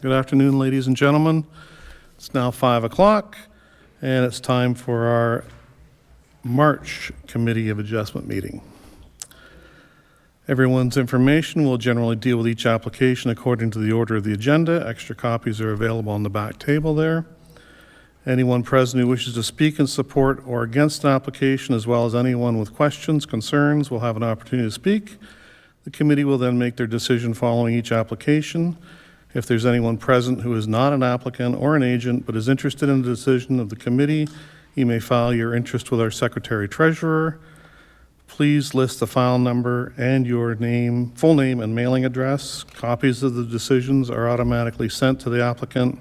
Good afternoon, ladies and gentlemen. It's now 5 o'clock, and it's time for our March Committee of Adjustment meeting. Everyone's information will generally deal with each application according to the order of the agenda. Extra copies are available on the back table there. Anyone present who wishes to speak in support or against an application, as well as anyone with questions, concerns, will have an opportunity to speak. The committee will then make their decision following each application. If there's anyone present who is not an applicant or an agent but is interested in the decision of the committee, you may file your interest with our Secretary Treasurer. Please list the file number and your name, full name and mailing address. Copies of the decisions are automatically sent to the applicant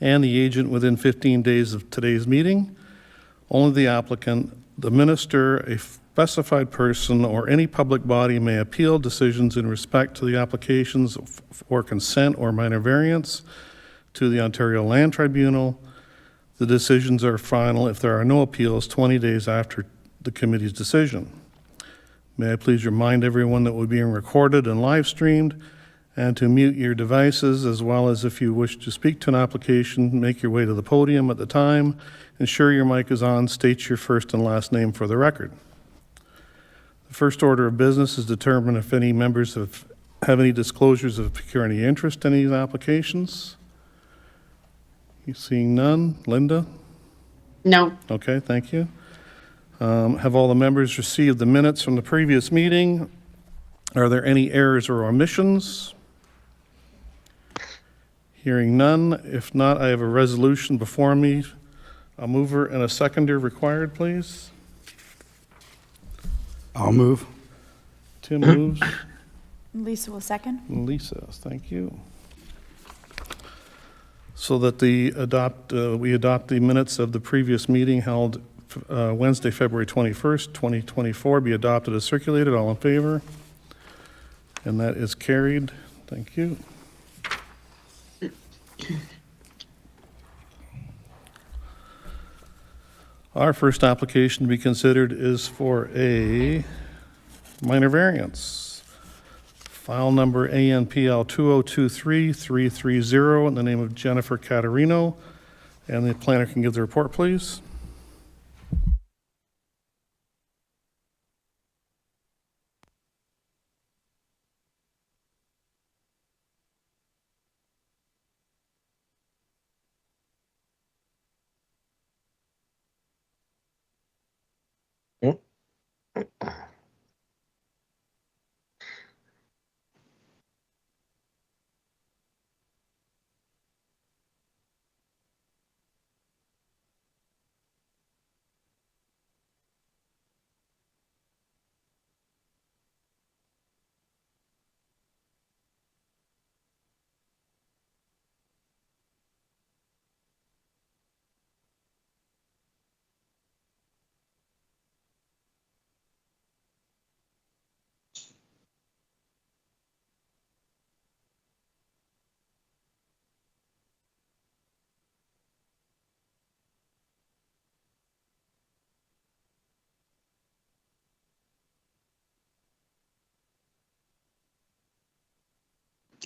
and the agent within 15 days of today's meeting. Only the applicant, the minister, a specified person, or any public body may appeal decisions in respect to the applications for consent or minor variance to the Ontario Land Tribunal. The decisions are final if there are no appeals 20 days after the committee's decision. May I please remind everyone that we're being recorded and live streamed, and to mute your devices, as well as if you wish to speak to an application, make your way to the podium at the time. Ensure your mic is on. State your first and last name for the record. The first order of business is determine if any members have any disclosures of pecuniary interest in these applications. You seeing none? Linda? No. Okay, thank you. Have all the members received the minutes from the previous meeting? Are there any errors or omissions? Hearing none. If not, I have a resolution before me. A mover and a seconder required, please. I'll move. Tim moves. Lisa will second. Lisa, thank you. So that we adopt the minutes of the previous meeting held Wednesday, February 21st, 2024, be adopted as circulated. All in favor? And that is carried. Thank you. Our first application to be considered is for a minor variance. File number ANPL 2023330 in the name of Jennifer Caterino. And the planner can give the report, please.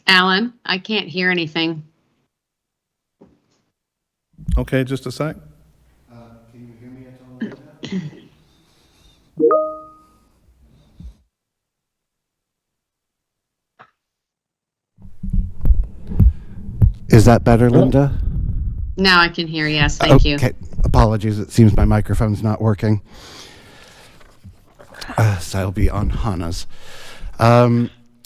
Alan, I can't hear anything. Okay, just a sec. Can you hear me at all? Is that better, Linda? Now I can hear, yes, thank you. Okay, apologies. It seems my microphone's not working. So I'll be on Hannah's.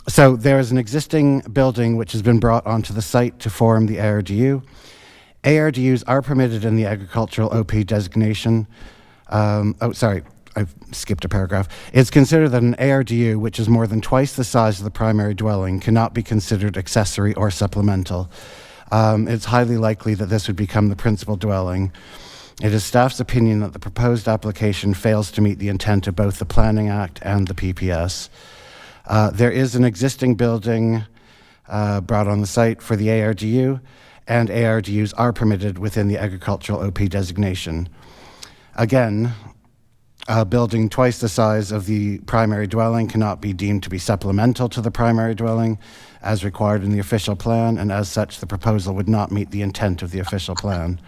So there is an existing building which has been brought onto the site to form the ARDU. ARDUs are permitted in the agricultural OP designation. Sorry, I've skipped a paragraph. It's considered that an ARDU, which is more than twice the size of the primary dwelling, cannot be considered accessory or supplemental. It's highly likely that this would become the principal dwelling. It is staff's opinion that the proposed application fails to meet the intent of both the Planning Act and the PPS. There is an existing building brought on the site for the ARDU, and ARDUs are permitted within the agricultural OP designation. Again, a building twice the size of the primary dwelling cannot be deemed to be supplemental to the primary dwelling as required in the official plan, and as such, the proposal would not meet the intent of the official plan.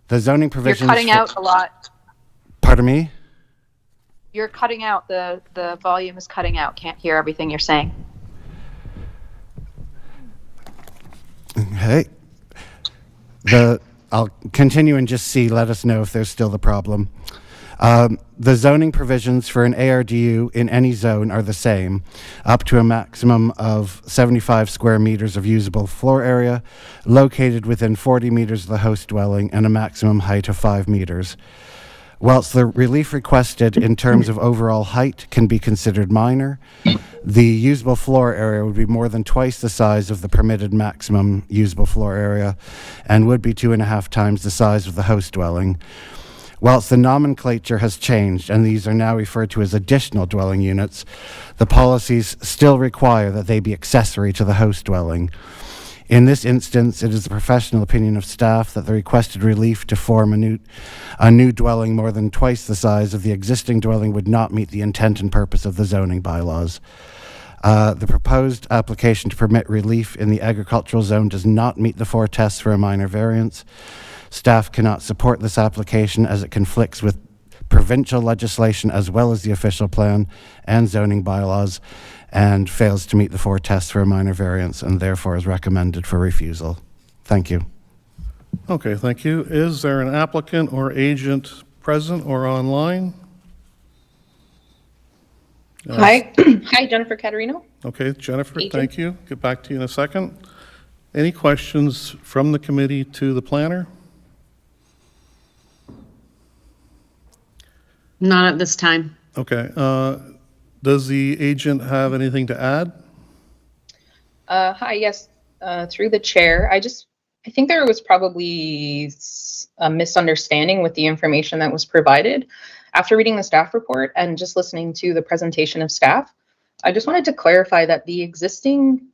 The zoning provisions... You're cutting out a lot. Pardon me? You're cutting out. The volume is cutting out. Can't hear everything you're saying. Okay. The I'll continue and just see. Let us know if there's still the problem. The zoning provisions for an ARDU in any zone are the same, up to a maximum of 75 square meters of usable floor area, located within 40 meters of the host dwelling, and a maximum height of 5 meters. Whilst the relief requested in terms of overall height can be considered minor, the usable floor area would be more than twice the size of the permitted maximum usable floor area and would be 2.5 times the size of the host dwelling. Whilst the nomenclature has changed and these are now referred to as additional dwelling units, the policies still require that they be accessory to the host dwelling. In this instance, it is the professional opinion of staff that the requested relief to form a new dwelling more than twice the size of the existing dwelling would not meet the intent and purpose of the zoning bylaws. The proposed application to permit relief in the agricultural zone does not meet the 4 tests for a minor variance. Staff cannot support this application as it conflicts with provincial legislation as well as the official plan and zoning bylaws, and fails to meet the 4 tests for a minor variance and therefore is recommended for refusal. Thank you. Okay, thank you. Is there an applicant or agent present or online? Hi, hi, Jennifer Caterino. Okay, Jennifer, Agent. thank you. Get back to you in a second. Any questions from the committee to the planner? Not at this time. Okay, does the agent have anything to add? Hi, yes, through the chair. I think there was probably a misunderstanding with the information that was provided. After reading the staff report and just listening to the presentation of staff, I just wanted to clarify that the existing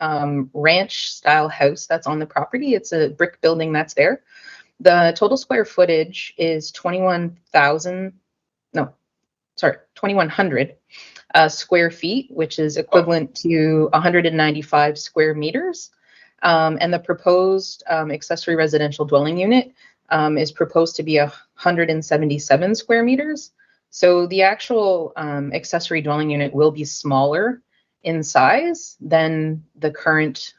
ranch style house that's on the property, it's a brick building that's there. The total square footage is 2,100 square feet, which is equivalent to 195 square meters. And the proposed accessory residential dwelling unit is proposed to be 177 square meters. So the actual accessory dwelling unit will be smaller in size than the current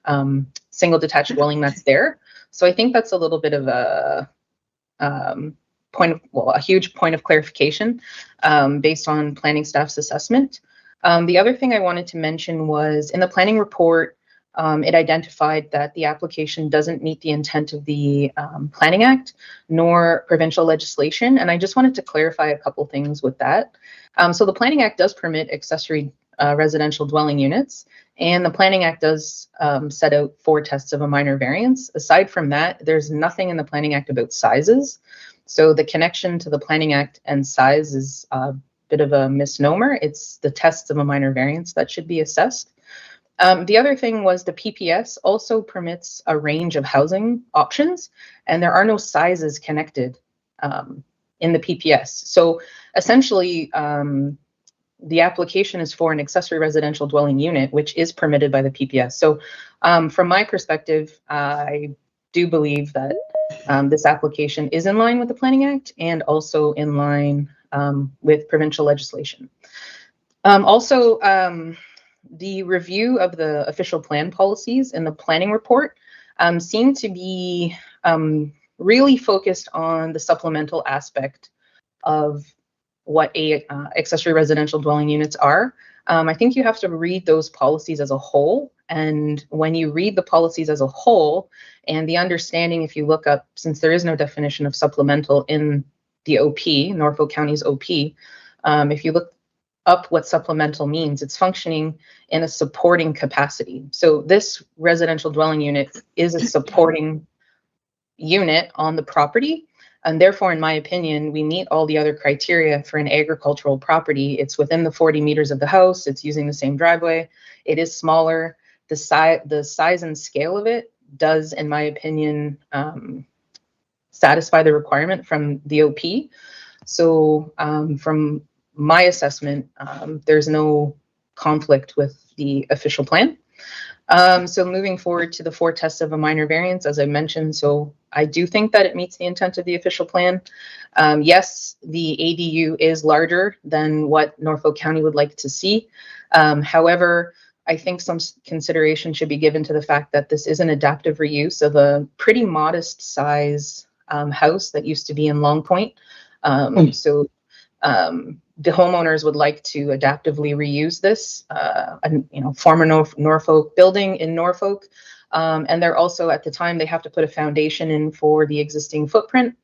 single detached dwelling that's there. So I think that's a little bit of a a huge point of clarification based on planning staff's assessment. The other thing I wanted to mention was in the planning report, it identified that the application doesn't meet the intent of the Planning Act nor provincial legislation. And I just wanted to clarify a couple things with that. So the Planning Act does permit accessory residential dwelling units, and the Planning Act does set out 4 tests of a minor variance. Aside from that, there's nothing in the Planning Act about sizes. So the connection to the Planning Act and size is a bit of a misnomer. It's the tests of a minor variance that should be assessed. The other thing was the PPS also permits a range of housing options, and there are no sizes connected in the PPS. So essentially, the application is for an accessory residential dwelling unit, which is permitted by the PPS. So from my perspective, I do believe that this application is in line with the Planning Act and also in line with provincial legislation. The review of the official plan policies in the planning report seem to be really focused on the supplemental aspect of what accessory residential dwelling units are. I think you have to read those policies as a whole. And when you read the policies as a whole and the understanding, if you look up, since there is no definition of supplemental in the OP, Norfolk County's OP, if you look up what supplemental means, it's functioning in a supporting capacity. So this residential dwelling unit is a supporting unit on the property. And therefore, in my opinion, we meet all the other criteria for an agricultural property. It's within the 40 meters of the house. It's using the same driveway. It is smaller. The size and scale of it does, in my opinion, satisfy the requirement from the OP. So from my assessment, there's no conflict with the official plan. So moving forward to the 4 tests of a minor variance, as I mentioned, so I do think that it meets the intent of the official plan. Yes, the ADU is larger than what Norfolk County would like to see. However, I think some consideration should be given to the fact that this is an adaptive reuse of a pretty modest size house that used to be in Long Point. So the homeowners would like to adaptively reuse this, former Norfolk building in Norfolk. And they're also, at the time, they have to put a foundation in for the existing footprint.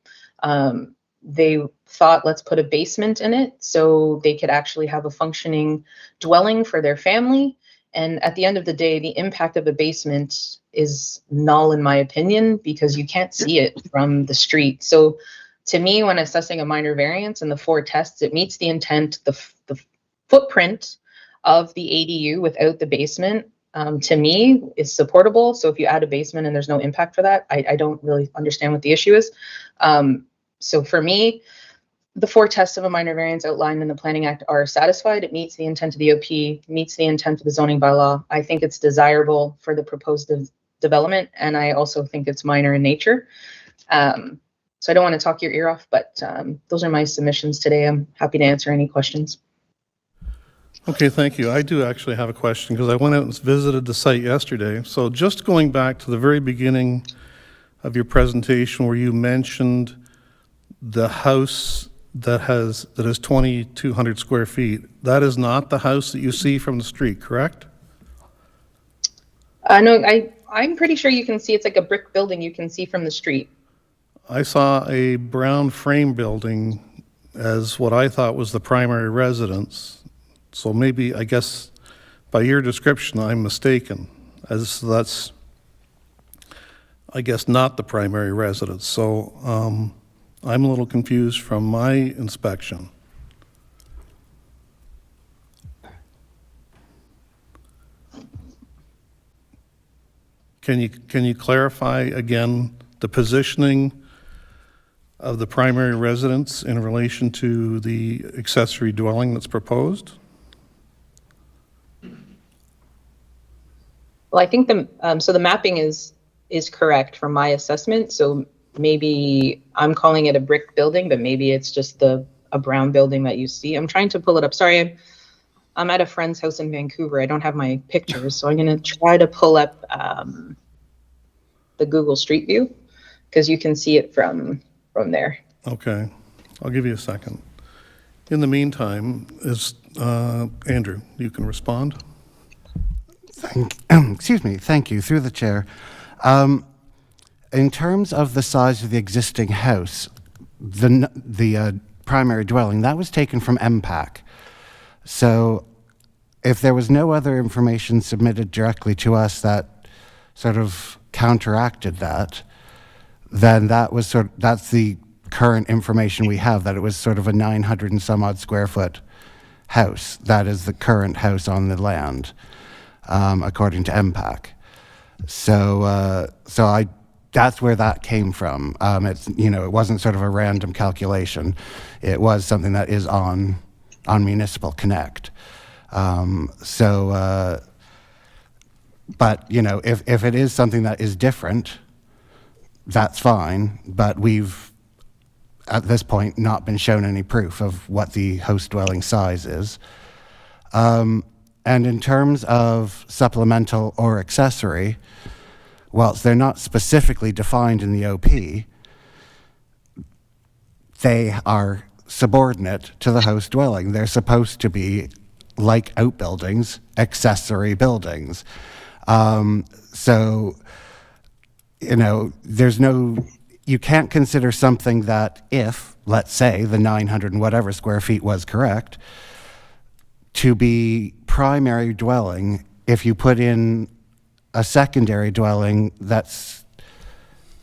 They thought, let's put a basement in it so they could actually have a functioning dwelling for their family. And at the end of the day, the impact of a basement is null, in my opinion, because you can't see it from the street. So to me, when assessing a minor variance in the 4 tests, it meets the intent, the footprint of the ADU without the basement, to me, is supportable. So if you add a basement and there's no impact for that, I don't really understand what the issue is. So for me, the 4 tests of a minor variance outlined in the Planning Act are satisfied. It meets the intent of the OP, meets the intent of the zoning bylaw. I think it's desirable for the proposed development, and I also think it's minor in nature. So I don't want to talk your ear off, but those are my submissions today. I'm happy to answer any questions. Okay, thank you. I do actually have a question because I went out and visited the site yesterday. So just going back to the very beginning of your presentation where you mentioned the house that is 2,200 square feet, that is not the house that you see from the street, correct? No, I'm pretty sure you can see it's like a brick building you can see from the street. I saw a brown frame building as what I thought was the primary residence. So maybe, I guess, by your description, I'm mistaken, as that's, I guess, not the primary residence. So I'm a little confused from my inspection. Can you clarify again the positioning of the primary residence in relation to the accessory dwelling that's proposed? Well, I think the mapping is correct from my assessment. So maybe I'm calling it a brick building, but maybe it's just a brown building that you see. I'm trying to pull it up. Sorry, I'm at a friend's house in Vancouver. I don't have my pictures, so I'm going to try to pull up the Google Street View because you can see it from there. Okay, I'll give you a second. In the meantime, Andrew, you can respond. Thank you, through the chair. In terms of the size of the existing house, the primary dwelling, that was taken from MPAC. So if there was no other information submitted directly to us that sort of counteracted that, then that's the current information we have, that it was sort of a 900 and some odd square foot house. That is the current house on the land, according to MPAC. So that's where that came from. It wasn't sort of a random calculation. It was something that is on Municipal Connect. But if it is something that is different, that's fine. But we've, at this point, not been shown any proof of what the host dwelling size is. And in terms of supplemental or accessory, whilst they're not specifically defined in the OP, they are subordinate to the host dwelling. They're supposed to be, like outbuildings, accessory buildings. You can't consider something that, if, let's say, the 900 and whatever square feet was correct, to be primary dwelling if you put in a secondary dwelling that's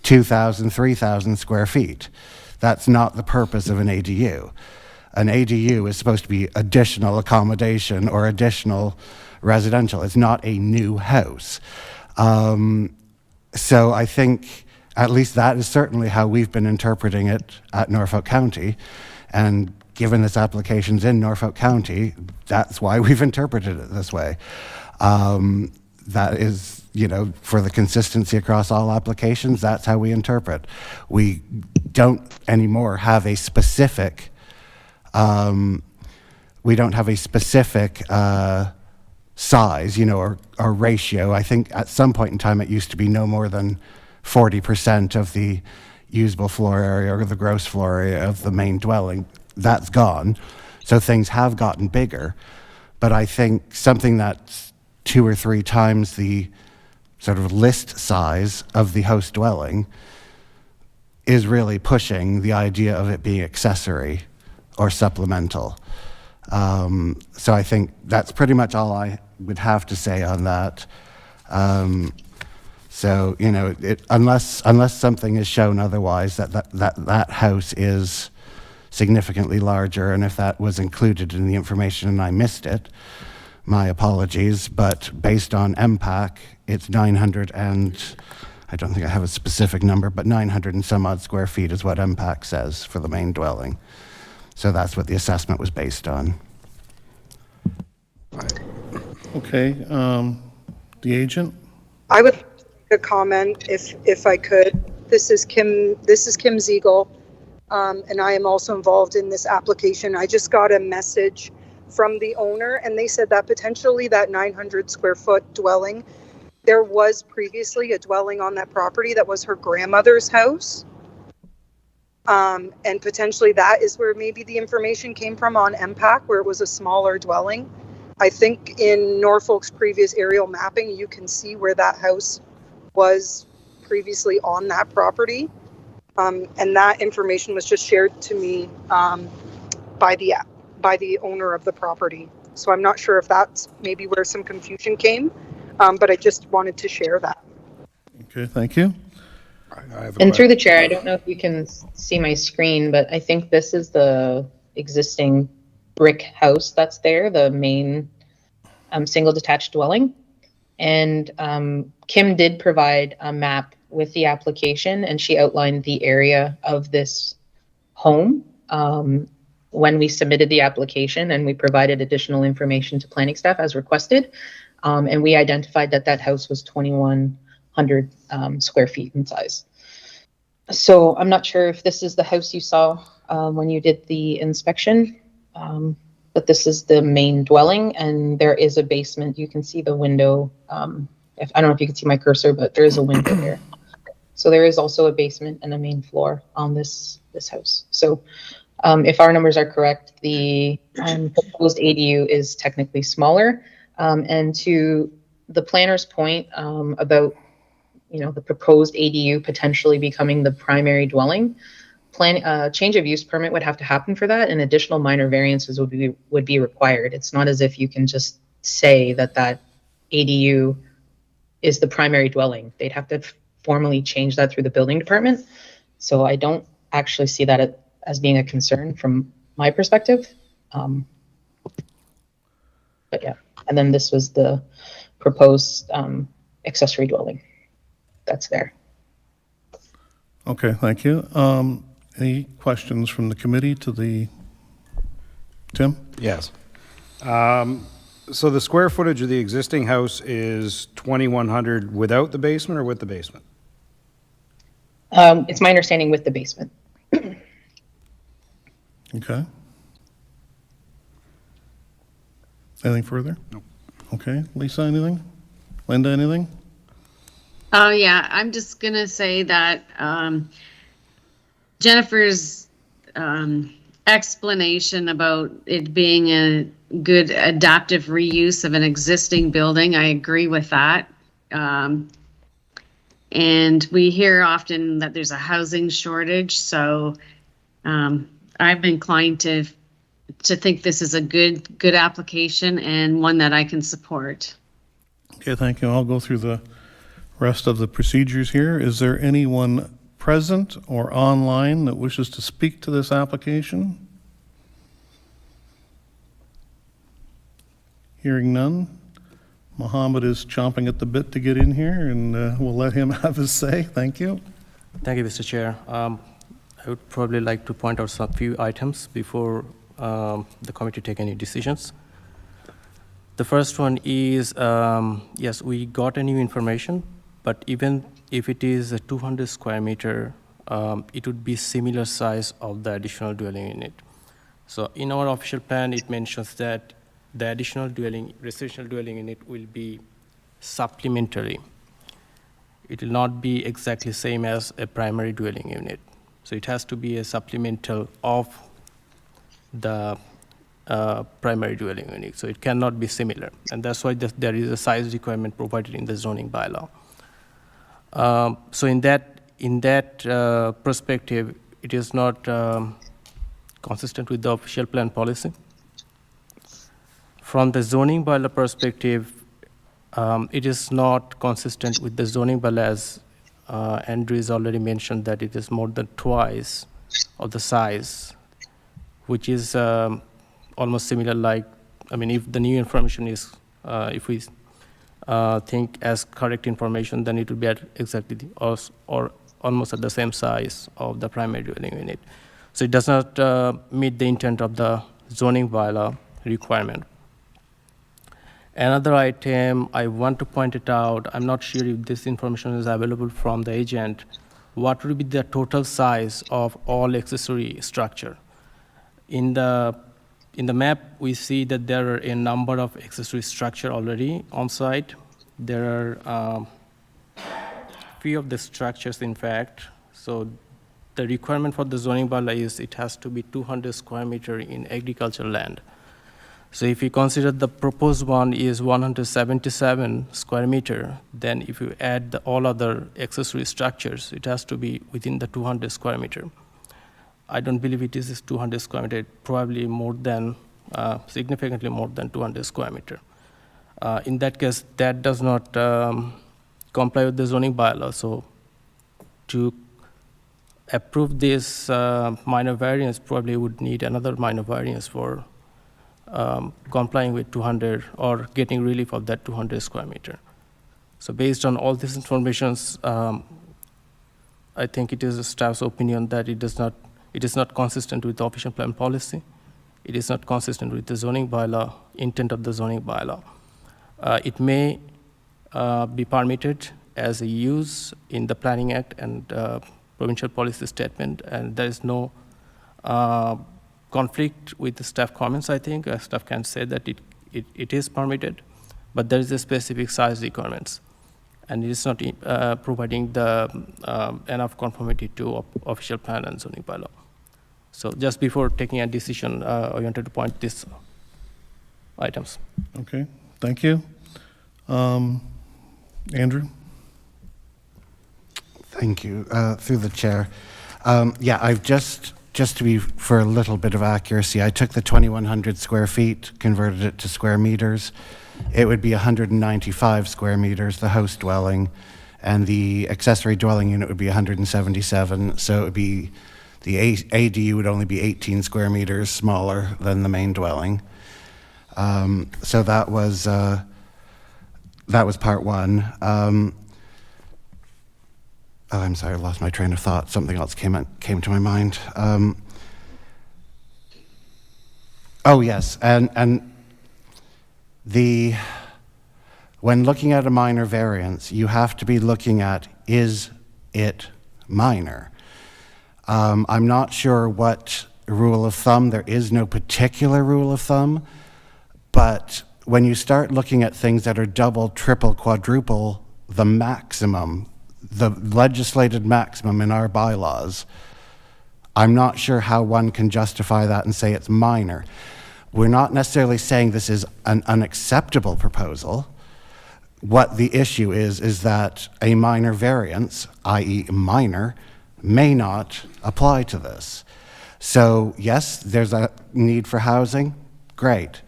2,000, 3,000 square feet. That's not the purpose of an ADU. An ADU is supposed to be additional accommodation or additional residential. It's not a new house. So I think at least that is certainly how we've been interpreting it at Norfolk County. And given this application's in Norfolk County, that's why we've interpreted it this way. That is, for the consistency across all applications, that's how we interpret. We don't anymore have a specific, size, or ratio. I think at some point in time it used to be no more than 40% of the usable floor area or the gross floor area of the main dwelling. That's gone. So things have gotten bigger. But I think something that's 2 or 3 times the sort of list size of the host dwelling is really pushing the idea of it being accessory or supplemental. So I think that's pretty much all I would have to say on that. So, unless something is shown otherwise, that house is significantly larger, and if that was included in the information and I missed it, my apologies, but based on MPAC, it's 900 and, I don't think I have a specific number, but 900 and some odd square feet is what MPAC says for the main dwelling. So that's what the assessment was based on. Okay, the agent? I would like to make a comment if I could. This is Kim Ziegel, and I am also involved in this application. I just got a message from the owner, and they said that potentially that 900 square foot dwelling, there was previously a dwelling on that property that was her grandmother's house. And potentially that is where maybe the information came from on MPAC, where it was a smaller dwelling. I think in Norfolk's previous aerial mapping, you can see where that house was previously on that property. And that information was just shared to me by the owner of the property. So I'm not sure if that's maybe where some confusion came, but I just wanted to share that. Okay, thank you. And through the chair, I don't know if you can see my screen, but I think this is the existing brick house that's there, the main single detached dwelling. And Kim did provide a map with the application, and she outlined the area of this home when we submitted the application, and we provided additional information to planning staff as requested. And we identified that house was 2,100 square feet in size. So I'm not sure if this is the house you saw when you did the inspection, but this is the main dwelling, and there is a basement. You can see the window. I don't know if you can see my cursor, but there is a window there. So there is also a basement and a main floor on this house. So if our numbers are correct, the proposed ADU is technically smaller. And to the planner's point about the proposed ADU potentially becoming the primary dwelling, change of use permit would have to happen for that, and additional minor variances would be required. It's not as if you can just say that ADU is the primary dwelling. They'd have to formally change that through the building department. So I don't actually see that as being a concern from my perspective. But yeah, and then this was the proposed accessory dwelling that's there. Okay, thank you. Any questions from the committee to Tim? Yes. So the square footage of the existing house is 2,100 without the basement or with the basement? It's my understanding with the basement. Okay. Anything further? No. Okay, Lisa, anything? Linda, anything? Oh, yeah, I'm just going to say that Jennifer's explanation about it being a good adaptive reuse of an existing building, I agree with that. And we hear often that there's a housing shortage, so I'm inclined to think this is a good application and one that I can support. Okay, thank you. I'll go through the rest of the procedures here. Is there anyone present or online that wishes to speak to this application? Hearing none. Mohammed is chomping at the bit to get in here, and we'll let him have his say. Thank you. Thank you, Mr. Chair. I would probably like to point out some few items before the committee take any decisions. The first one is, yes, we got a new information, but even if it is a 200 square meter, it would be similar size of the additional dwelling unit. So in our official plan, it mentions that the additional residential dwelling unit will be supplementary. It will not be exactly same as a primary dwelling unit. So it has to be a supplemental of the primary dwelling unit. So it cannot be similar. And that's why there is a size requirement provided in the zoning bylaw. So in that perspective, it is not consistent with the official plan policy. From the zoning bylaw perspective, it is not consistent with the zoning bylaw, as Andrew has already mentioned, that it is more than twice of the size, which is almost similar. Like, I mean, if the new information is, if we think as correct information, then it would be at exactly or almost at the same size of the primary dwelling unit. So it does not meet the intent of the zoning bylaw requirement. Another item I want to point it out, I'm not sure if this information is available from the agent, what would be the total size of all accessory structure? In the map, we see that there are a number of accessory structure already on site. There are few of the structures, in fact. So the requirement for the zoning bylaw is it has to be 200 square meter in agricultural land. So if you consider the proposed one is 177 square meter, then if you add all other accessory structures, it has to be within the 200 square meter. I don't believe it is 200 square meter, probably more than, significantly more than 200 square meter. In that case, that does not comply with the zoning bylaw. So to approve this minor variance, probably would need another minor variance for complying with 200 or getting relief of that 200 square meter. So based on all these informations, I think it is the staff's opinion that it is not consistent with the official plan policy. It is not consistent with the zoning bylaw, intent of the zoning bylaw. It may be permitted as a use in the Planning Act and provincial policy statement, and there is no conflict with the staff comments, I think. Staff can say that it is permitted, but there is a specific size requirements, and it is not providing the enough conformity to official plan and zoning bylaw. So just before taking a decision, I wanted to point these items. Okay, thank you. Andrew? Thank you. Through the chair. Yeah, I've just to be, for a little bit of accuracy, I took the 2,100 square feet, converted it to square meters. It would be 195 square meters, the house dwelling, and the accessory dwelling unit would be 177. So it would be, the ADU would only be 18 square meters smaller than the main dwelling. So that was part one. Oh, I'm sorry, I lost my train of thought. Something else came to my mind. Oh, yes, and when looking at a minor variance, you have to be looking at, is it minor? I'm not sure what rule of thumb, there is no particular rule of thumb, but when you start looking at things that are double, triple, quadruple, the maximum, the legislated maximum in our bylaws, I'm not sure how one can justify that and say it's minor. We're not necessarily saying this is an unacceptable proposal. What the issue is that a minor variance, i.e. minor, may not apply to this. So yes, there's a need for housing, great.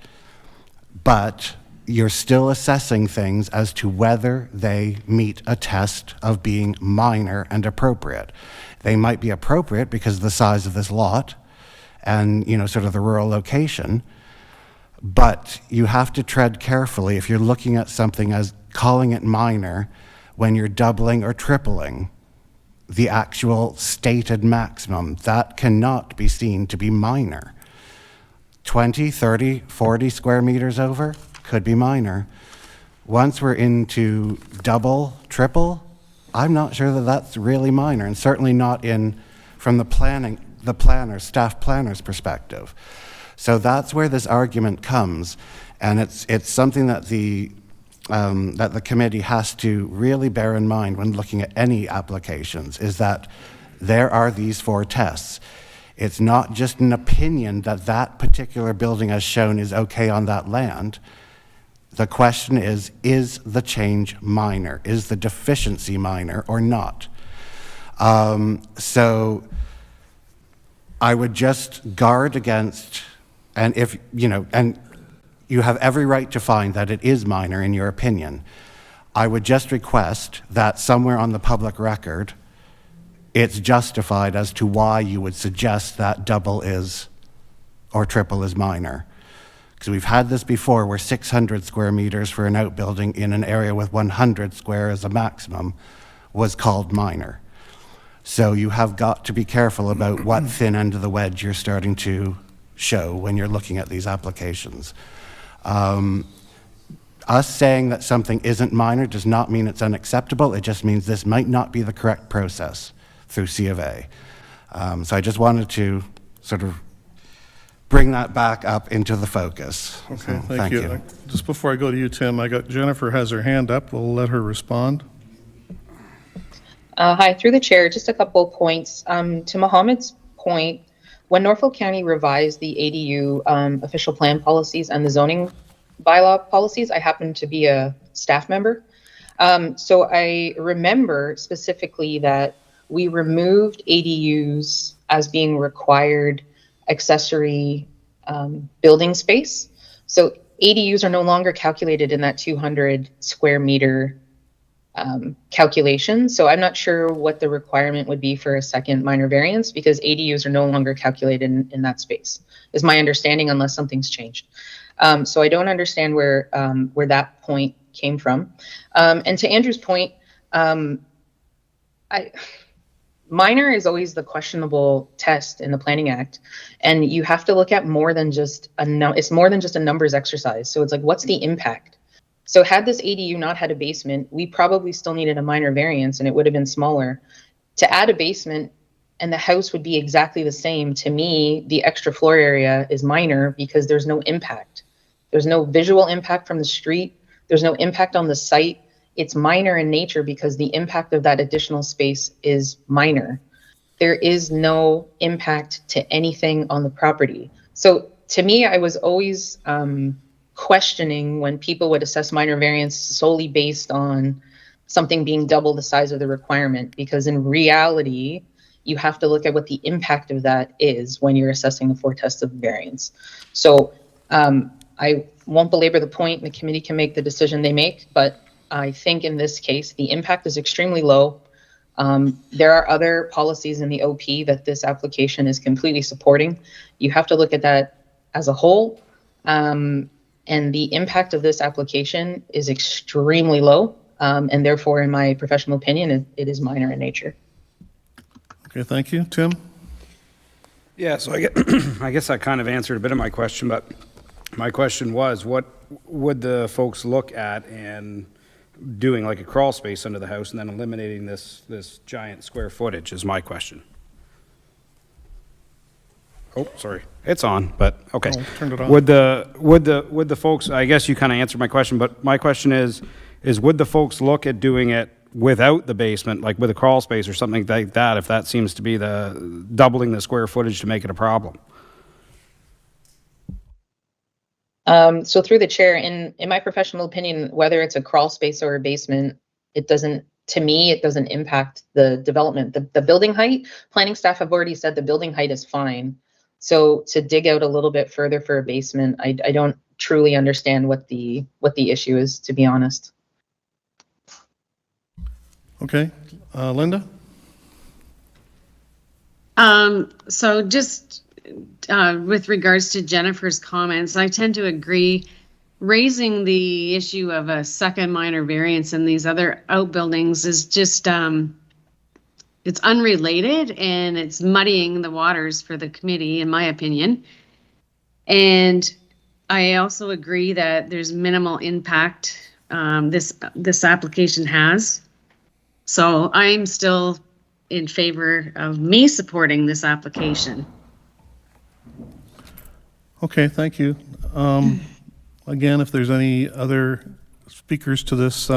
But you're still assessing things as to whether they meet a test of being minor and appropriate. They might be appropriate because of the size of this lot and, you know, sort of the rural location, but you have to tread carefully if you're looking at something as calling it minor when you're doubling or tripling the actual stated maximum. That cannot be seen to be minor. 20, 30, 40 square meters over could be minor. Once we're into double, triple, I'm not sure that that's really minor, and certainly not from the planning the planner, staff planner's perspective. So that's where this argument comes, and it's something that the committee has to really bear in mind when looking at any applications, is that there are these 4 tests. It's not just an opinion that that particular building as shown is okay on that land. The question is the change minor? Is the deficiency minor or not? So I would just guard against, and if, you know, and you have every right to find that it is minor in your opinion. I would just request that somewhere on the public record, it's justified as to why you would suggest that double is or triple is minor. Because we've had this before where 600 square meters for an outbuilding in an area with 100 square as a maximum was called minor. So you have got to be careful about what thin end of the wedge you're starting to show when you're looking at these applications. Us saying that something isn't minor does not mean it's unacceptable. It just means this might not be the correct process through C of A. So I just wanted to sort of bring that back up into the focus. Okay, So, thank you. Just before I go to you, Tim, I got Jennifer has her hand up. We'll let her respond. Hi, through the chair, just a couple of points. To Mohammed's point, when Norfolk County revised the ADU official plan policies and the zoning bylaw policies, I happened to be a staff member. So I remember specifically that we removed ADUs as being required accessory building space. So ADUs are no longer calculated in that 200 square meter calculation. So I'm not sure what the requirement would be for a second minor variance, because ADUs are no longer calculated in that space, is my understanding, unless something's changed. So I don't understand where that point came from. And to Andrew's point, minor is always the questionable test in the Planning Act, and you have to look at more than just it's more than just a numbers exercise. So it's like, what's the impact? So had this ADU not had a basement, we probably still needed a minor variance, and it would have been smaller. To add a basement and the house would be exactly the same, to me, the extra floor area is minor because there's no impact. There's no visual impact from the street. There's no impact on the site. It's minor in nature because the impact of that additional space is minor. There is no impact to anything on the property. So to me, I was always questioning when people would assess minor variance solely based on something being double the size of the requirement, because in reality, you have to look at what the impact of that is when you're assessing the 4 tests of variance. So I won't belabor the point, and the committee can make the decision they make, but I think in this case, the impact is extremely low. There are other policies in the OP that this application is completely supporting. You have to look at that as a whole. And the impact of this application is extremely low. And therefore, in my professional opinion, it is minor in nature. Okay, thank you. Tim? Yeah, so I guess that kind of answered a bit of my question, but my question was, what would the folks look at and doing like a crawl space under the house and then eliminating this giant square footage is my question. Oh, sorry, it's on, but okay. Oh, turned it on. Would the folks, I guess you kind of answered my question, but my question is would the folks look at doing it without the basement, like with a crawl space or something like that, if that seems to be the doubling the square footage to make it a problem? So through the chair, in my professional opinion, whether it's a crawl space or a basement, it doesn't, to me, it doesn't impact the development. The building height, planning staff have already said the building height is fine. So to dig out a little bit further for a basement, I don't truly understand what the issue is, to be honest. Okay, Linda? So just with regards to Jennifer's comments, I tend to agree. Raising the issue of a second minor variance in these other outbuildings is just, it's unrelated and it's muddying the waters for the committee, in my opinion. And I also agree that there's minimal impact this application has. So I'm still in favor of me supporting this application. Okay, thank you. Again, if there's any other speakers to this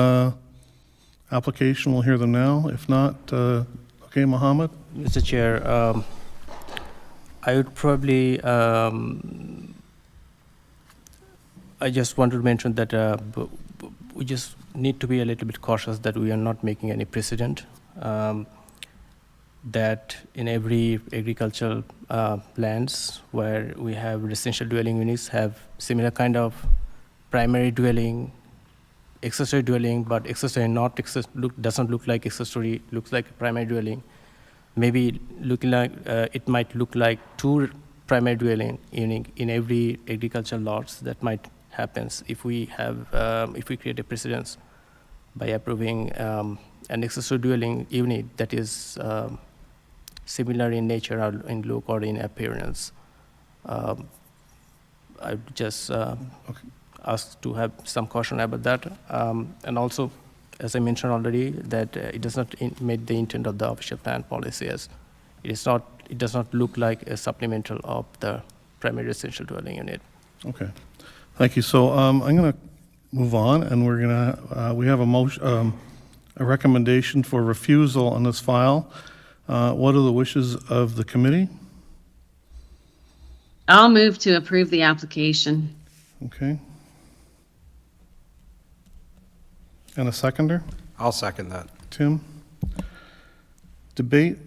application, we'll hear them now. If not, okay, Mohammed? Mr. Chair, I would probably, I just want to mention that we just need to be a little bit cautious that we are not making any precedent. That in every agricultural lands where we have residential dwelling units have similar kind of primary dwelling, accessory dwelling, but accessory doesn't look like accessory, looks like a primary dwelling. Maybe looking like it might look like two primary dwelling in every agricultural lots. That might happen if we have if we create a precedence by approving an accessory dwelling unit that is similar in nature or in look or in appearance. I would just ask to have some caution about that. And also, as I mentioned already, that it does not meet the intent of the official plan policy, as it does not look like a supplemental of the primary residential dwelling unit. Okay, thank you. So I'm going to move on, and we're going to, we have a motion, a recommendation for refusal on this file. What are the wishes of the committee? I'll move to approve the application. Okay. And a seconder? I'll second that. Tim? Debate?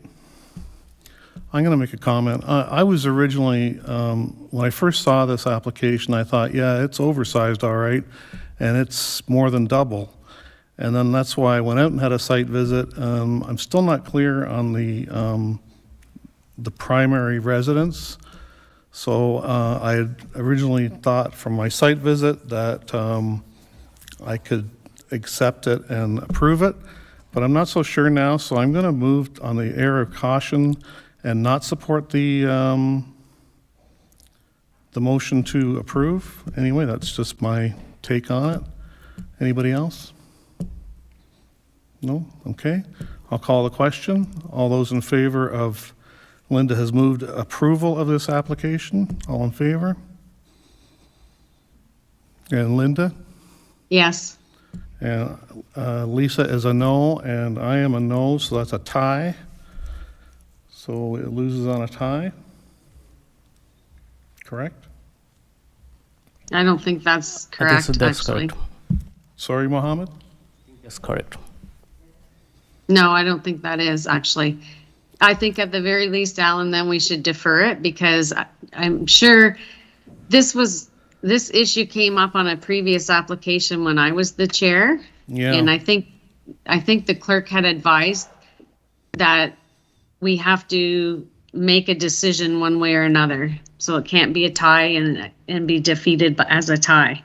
I'm going to make a comment. I was originally, when I first saw this application, I thought, yeah, it's oversized, all right, and it's more than double. And then that's why I went out and had a site visit. I'm still not clear on the primary residence. So I had originally thought from my site visit that I could accept it and approve it, but I'm not so sure now. So I'm going to move on the air of caution and not support the motion to approve. Anyway, that's just my take on it. Anybody else? No? Okay. I'll call the question. All those in favor of, Linda has moved approval of this application. All in favor? And Linda? Yes. And Lisa is a no, and I am a no, so that's a tie. So it loses on a tie. Correct? I don't think that's I think correct, so, that's actually. correct. Sorry, Mohammed? Yes, correct. No, I don't think that is, actually. I think at the very least, Alan, then we should defer it, because I'm sure this issue came up on a previous application when I was the chair. Yeah. And I think the clerk had advised that we have to make a decision one way or another. So it can't be a tie and be defeated as a tie.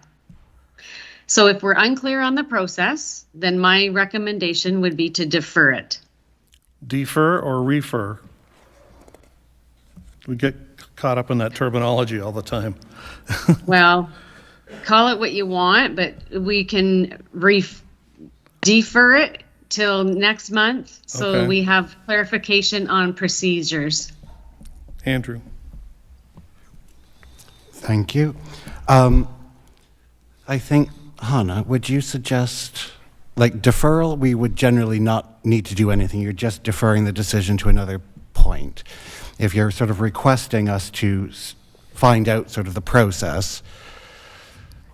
So if we're unclear on the process, then my recommendation would be to defer it. Defer or refer? We get caught up in that terminology all the time. Well, call it what you want, but we can defer it till next month, so Okay. we have clarification on procedures. Andrew? Thank you. I think, Hannah, would you suggest, like deferral, we would generally not need to do anything. You're just deferring the decision to another point. If you're sort of requesting us to find out sort of the process,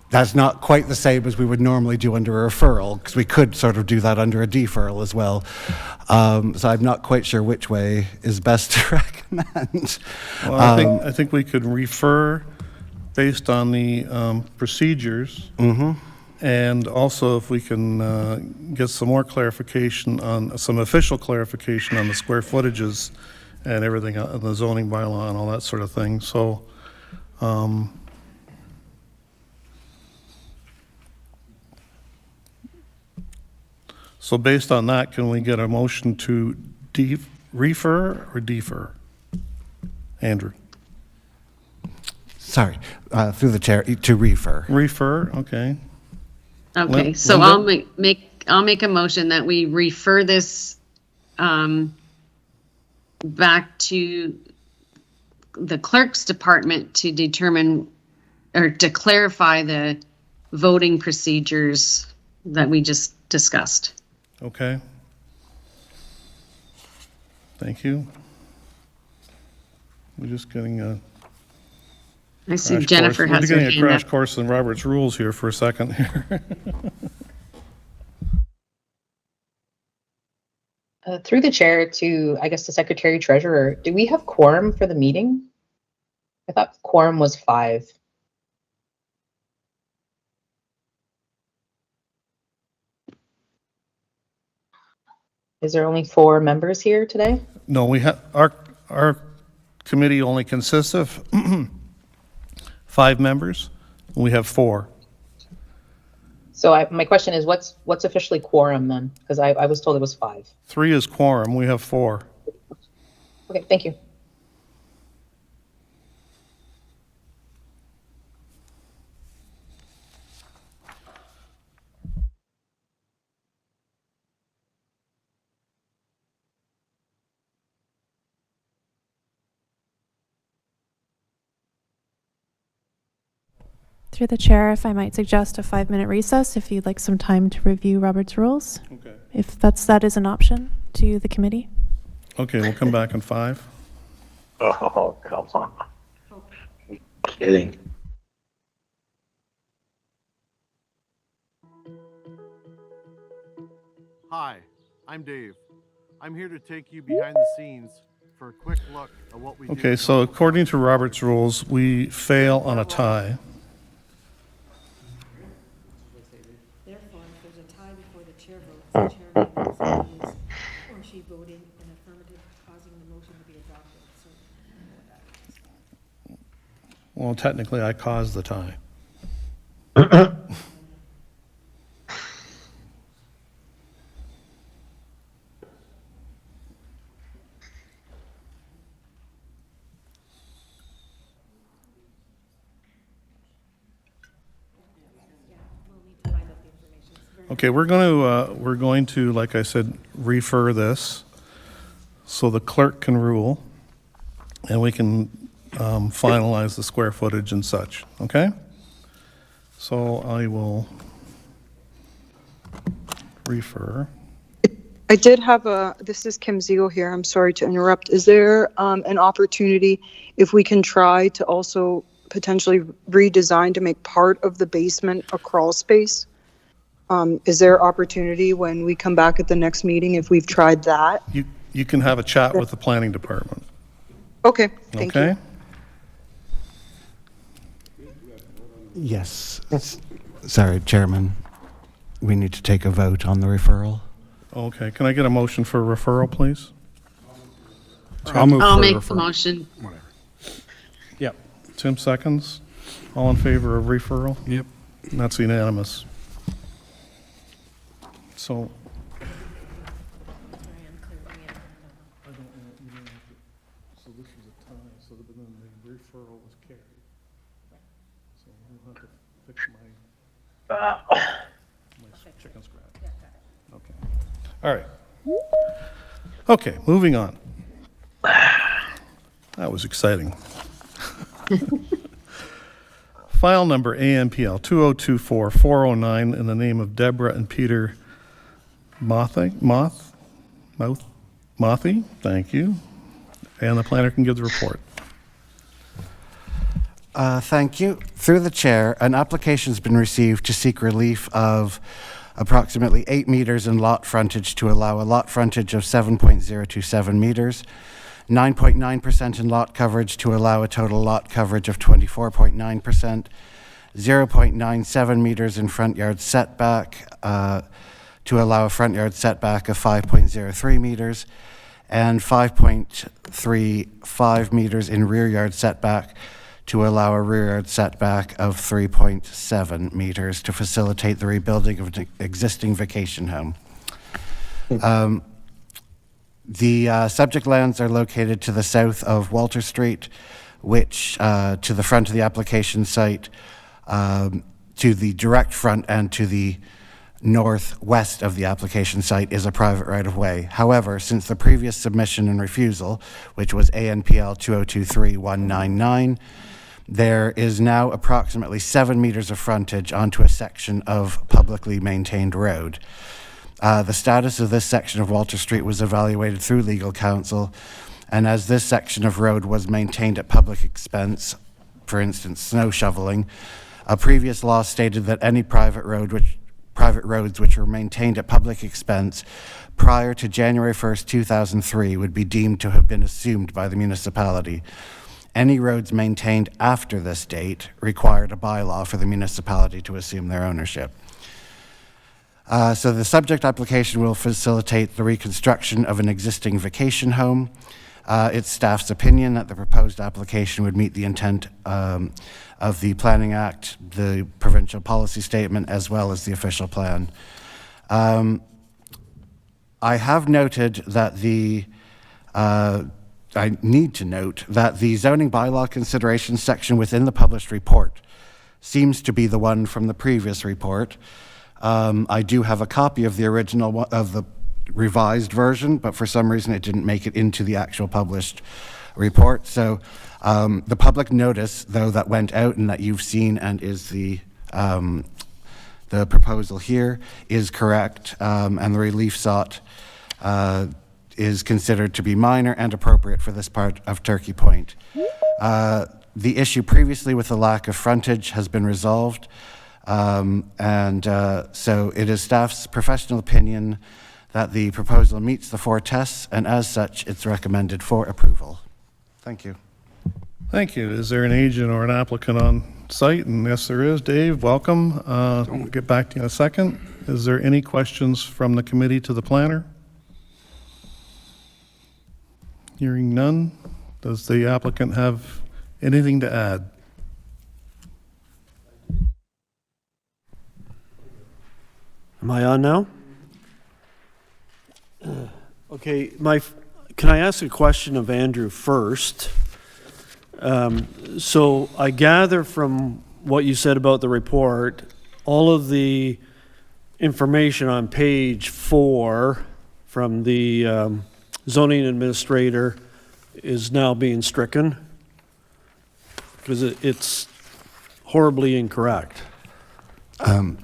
that's not quite the same as we would normally do under a referral, because we could sort of do that under a deferral as well. So I'm not quite sure which way is best to recommend. Well, I think we could refer based on the procedures. And also if we can get some more clarification on, some official clarification on the square footages and everything, the zoning bylaw and all that sort of thing. So, so based on that, can we get a motion to refer or defer? Andrew? Sorry, through the chair, to refer. Refer, okay. Okay, so Linda? I'll make a motion that we refer this back to the clerk's department to determine or to clarify the voting procedures that we just discussed. Okay. Thank you. We're just getting a I see crash Jennifer course. has We're her getting a hand crash up. course in Robert's rules here for a second here. Through the chair to, I guess, the secretary treasurer, do we have quorum for the meeting? I thought quorum was 5. Is there only 4 members here today? No, we have, our committee only consists of 5 members. We have 4. So my question is, what's officially quorum then? Because I was told it was 5. 3 is quorum, we have 4. Okay, thank you. Through the chair, if I might suggest a 5-minute recess if you'd like some time to review Robert's rules, Okay. if that is an option to the committee. Okay, we'll come back in 5. Oh, come on. You're kidding. Hi, I'm Dave. I'm here to take you behind the scenes for a quick look at what we do. Okay, so according to Robert's rules, we fail on a tie. Therefore, if there's a tie before the chair votes, the chair votes he is or she voting in affirmative, causing the motion to be adopted. So, you know what that is. Well, technically, I caused the tie. Okay, we're going to, like I said, refer this so the clerk can rule and we can finalize the square footage and such, okay? So I will refer. I did have this is Kim Ziegel here. I'm sorry to interrupt. Is there an opportunity if we can try to also potentially redesign to make part of the basement a crawl space? Is there opportunity when we come back at the next meeting if we've tried that? You can have a chat with the planning department, Okay, thank you. okay? Yes. Sorry, Chairman. We need to take a vote on the referral. Okay, can I get a motion for referral, please? I'll move I'll for make the referral. motion. Whatever. Yep. Tim seconds. All in favor of referral? Yep. And that's unanimous. So. So this is a tie, so then the referral was carried. So we'll have to fix my chicken scratch. Okay. All right. Okay, moving on. That was exciting. File number AMPL 2024-409 in the name of Deborah and Peter Mothy, thank you. And the planner can give the report. Thank you. Through the chair, an application has been received to seek relief of approximately 8 meters in lot frontage to allow a lot frontage of 7.027 meters, 9.9% in lot coverage to allow a total lot coverage of 24.9%, 0.97 meters in front yard setback to allow a front yard setback of 5.03 meters, and 5.35 meters in rear yard setback to allow a rear yard setback of 3.7 meters to facilitate the rebuilding of an existing vacation home. The subject lands are located to the south of Walter Street, which to the front of the application site, to the direct front and to the northwest of the application site is a private right-of-way. However, since the previous submission and refusal, which was ANPL 2023-199, there is now approximately 7 meters of frontage onto a section of publicly maintained road. The status of this section of Walter Street was evaluated through legal counsel, and as this section of road was maintained at public expense, for instance, snow shoveling, a previous law stated that any private roads which were maintained at public expense prior to January 1st, 2003 would be deemed to have been assumed by the municipality. Any roads maintained after this date required a bylaw for the municipality to assume their ownership. So the subject application will facilitate the reconstruction of an existing vacation home. It's staff's opinion that the proposed application would meet the intent of the Planning Act, the provincial policy statement, as well as the official plan. I have noted that I need to note that the zoning bylaw considerations section within the published report seems to be the one from the previous report. I do have a copy of the original of the revised version, but for some reason it didn't make it into the actual published report. So the public notice, though, that went out and that you've seen and is the proposal here is correct, and the relief sought is considered to be minor and appropriate for this part of Turkey Point. The issue previously with the lack of frontage has been resolved, so it is staff's professional opinion that the proposal meets the 4 tests, and as such, it's recommended for approval. Thank you. Thank you. Is there an agent or an applicant on site? And yes, there is. Dave, welcome. We'll get back to you in a second. Is there any questions from the committee to the planner? Hearing none. Does the applicant have anything to add? Am I on now? Okay, can I ask a question of Andrew first? So I gather from what you said about the report, all of the information on page 4 from the zoning administrator is now being stricken because it's horribly incorrect.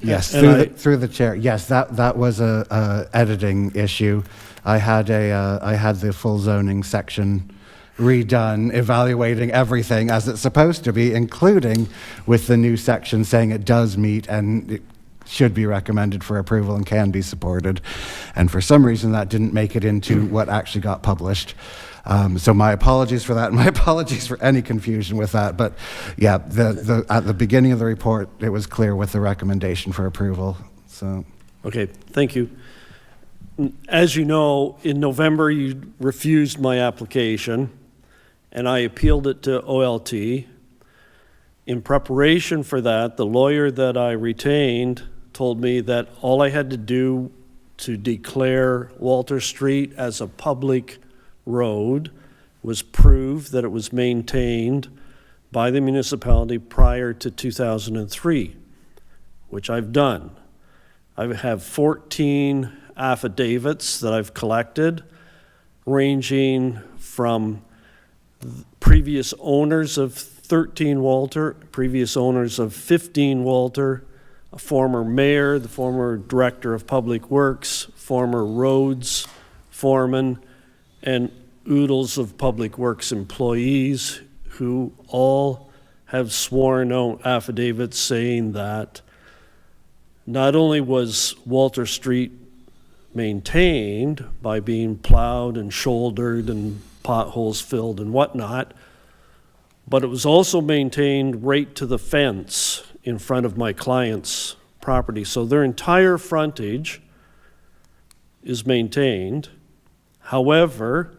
Yes, And through the chair. Yes, that was a editing issue. I had the full zoning section redone, evaluating everything as it's supposed to be, including with the new section saying it does meet and it should be recommended for approval and can be supported. And for some reason that didn't make it into what actually got published. So my apologies for that, and my apologies for any confusion with that. But yeah, at the beginning of the report, it was clear with the recommendation for approval. So Okay, thank you. As you know, in November, you refused my application, and I appealed it to OLT. In preparation for that, the lawyer that I retained told me that all I had to do to declare Walter Street as a public road was prove that it was maintained by the municipality prior to 2003, which I've done. I have 14 affidavits that I've collected, ranging from previous owners of 13 Walter, previous owners of 15 Walter, a former mayor, the former director of public works, former roads foreman, and oodles of public works employees who all have sworn out affidavits saying that not only was Walter Street maintained by being plowed and shouldered and potholes filled and whatnot, but it was also maintained right to the fence in front of my client's property. So their entire frontage is maintained. However,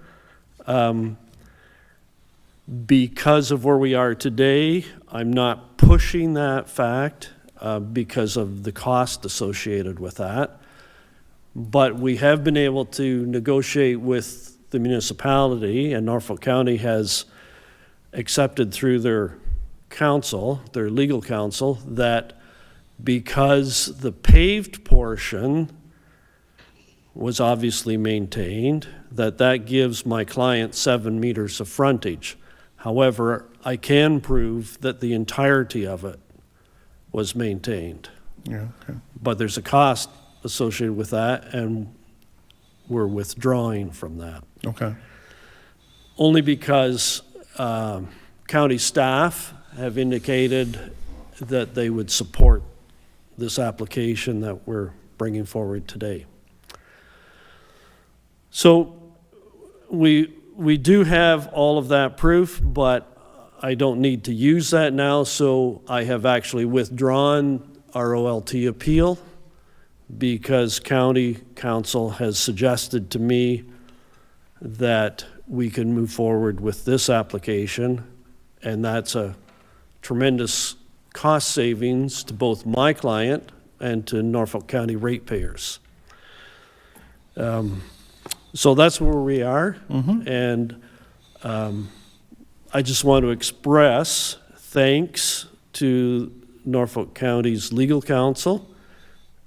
because of where we are today, I'm not pushing that fact because of the cost associated with that. But we have been able to negotiate with the municipality, and Norfolk County has accepted through their council, their legal counsel, that because the paved portion was obviously maintained, that gives my client 7 meters of frontage. However, I can prove that the entirety of it was maintained. Yeah, okay. But there's a cost associated with that, and we're withdrawing from that. Okay. Only because county staff have indicated that they would support this application that we're bringing forward today. So we do have all of that proof, but I don't need to use that now, so I have actually withdrawn our OLT appeal because county council has suggested to me that we can move forward with this application, and that's a tremendous cost savings to both my client and to Norfolk County ratepayers. So that's where we are, and I just want to express thanks to Norfolk County's legal counsel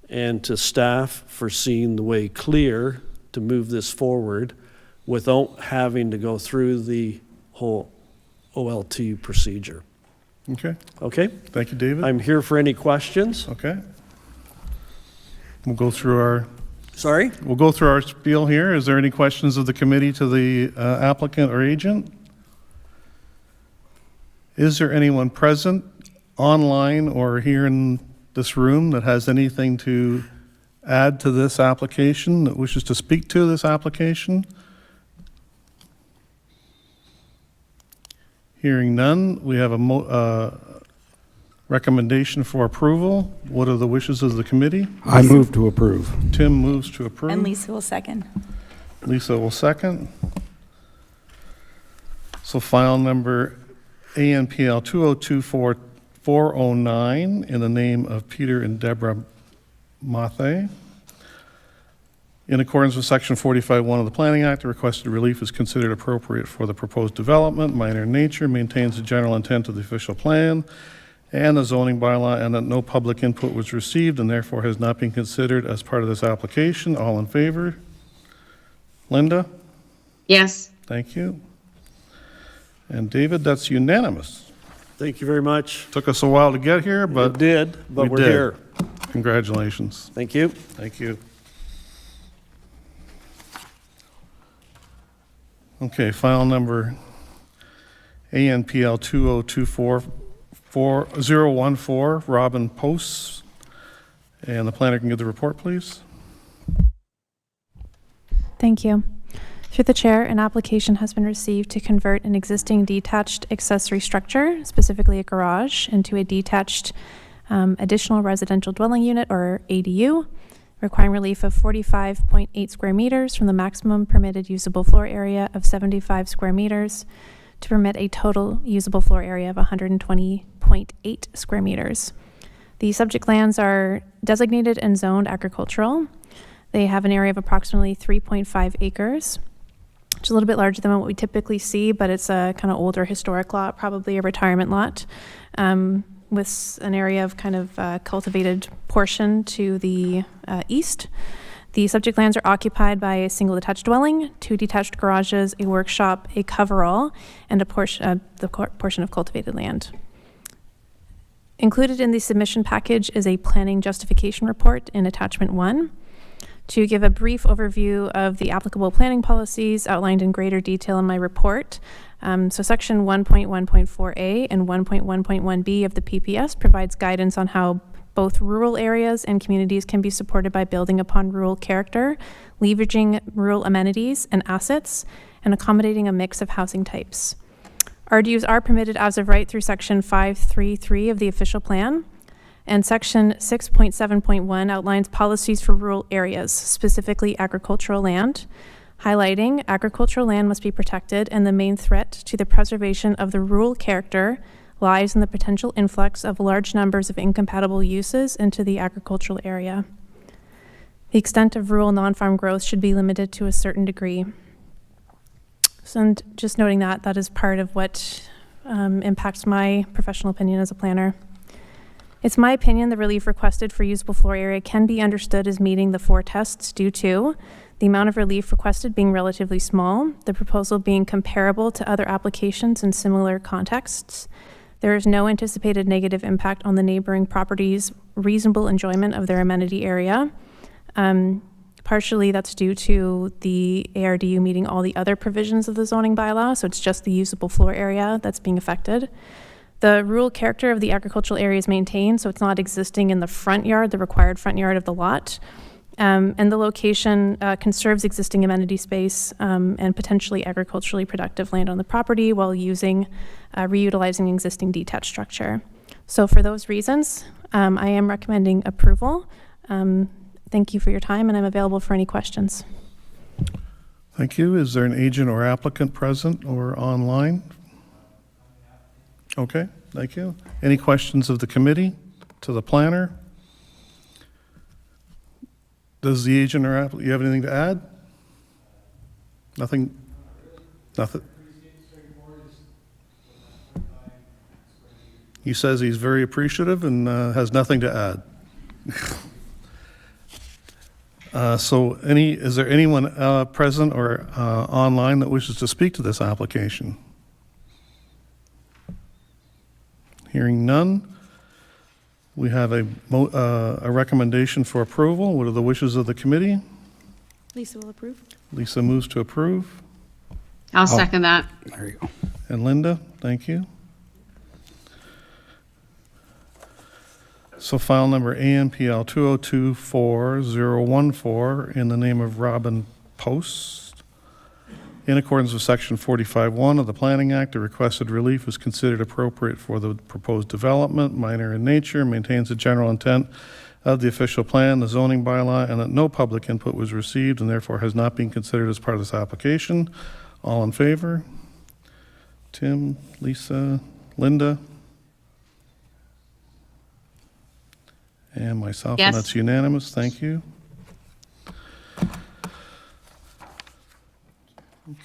and to staff for seeing the way clear to move this forward without having to go through the whole OLT procedure. Okay. Okay? Thank you, David. I'm here for any questions. Okay. We'll go through our Sorry? We'll go through our spiel here. Is there any questions of the committee to the applicant or agent? Is there anyone present online or here in this room that has anything to add to this application, that wishes to speak to this application? Hearing none, we have a recommendation for approval. What are the wishes of the committee? I move to approve. Tim moves to approve. And Lisa will second. Lisa will second. So file number ANPL 2024409 in the name of Peter and Deborah Mathe. In accordance with Section 45(1) of the Planning Act, the requested relief is considered appropriate for the proposed development, minor in nature, maintains the general intent of the official plan and the zoning bylaw, and that no public input was received and therefore has not been considered as part of this application. All in favor? Linda? Yes. Thank you. And David, that's unanimous. Thank you very much. Took us a while to get here, but It did, but we're here. Congratulations. Thank you. Thank you. Okay, file number ANPL 2024014, Robin Posts. And the planner can give the report, please. Thank you. Through the chair, an application has been received to convert an existing detached accessory structure, specifically a garage, into a detached additional residential dwelling unit, or ADU, requiring relief of 45.8 square meters from the maximum permitted usable floor area of 75 square meters to permit a total usable floor area of 120.8 square meters. The subject lands are designated and zoned agricultural. They have an area of approximately 3.5 acres, which is a little bit larger than what we typically see, but it's a kind of older historic lot, probably a retirement lot, with an area of kind of cultivated portion to the east. The subject lands are occupied by a single detached dwelling, 2 detached garages, a workshop, a coverall, and a portion of cultivated land. Included in the submission package is a planning justification report in attachment 1 to give a brief overview of the applicable planning policies outlined in greater detail in my report. So section 1.1.4a and 1.1.1b of the PPS provides guidance on how both rural areas and communities can be supported by building upon rural character, leveraging rural amenities and assets, and accommodating a mix of housing types. RDUs are permitted as of right through section 533 of the official plan. And section 6.7.1 outlines policies for rural areas, specifically agricultural land, highlighting agricultural land must be protected, and the main threat to the preservation of the rural character lies in the potential influx of large numbers of incompatible uses into the agricultural area. The extent of rural non-farm growth should be limited to a certain degree. So, and just noting that is part of what impacts my professional opinion as a planner. It's my opinion the relief requested for usable floor area can be understood as meeting the 4 tests due to the amount of relief requested being relatively small, the proposal being comparable to other applications in similar contexts. There is no anticipated negative impact on the neighboring properties' reasonable enjoyment of their amenity area. Partially that's due to the ARDU meeting all the other provisions of the zoning bylaw, so it's just the usable floor area that's being affected. The rural character of the agricultural area is maintained, so it's not existing in the front yard, the required front yard of the lot. And the location conserves existing amenity space and potentially agriculturally productive land on the property while reutilizing existing detached structure. So for those reasons, I am recommending approval. Thank you for your time, and I'm available for any questions. Thank you. Is there an agent or applicant present or online? Okay, thank you. Any questions of the committee to the planner? Does the agent or applicant, you have anything to add? Nothing? Nothing? He says he's very appreciative and has nothing to add. Is there anyone present or online that wishes to speak to this application? Hearing none, we have a recommendation for approval. What are the wishes of the committee? Lisa will approve. Lisa moves to approve. I'll second that. There you go. And Linda, thank you. So file number ANPL 2024014 in the name of Robin Post. In accordance with Section 45(1) of the Planning Act, the requested relief is considered appropriate for the proposed development, minor in nature, maintains the general intent of the official plan, the zoning bylaw, and that no public input was received and therefore has not been considered as part of this application. All in favor? Tim, Lisa, Linda? And myself, Yes. and that's unanimous. Thank you.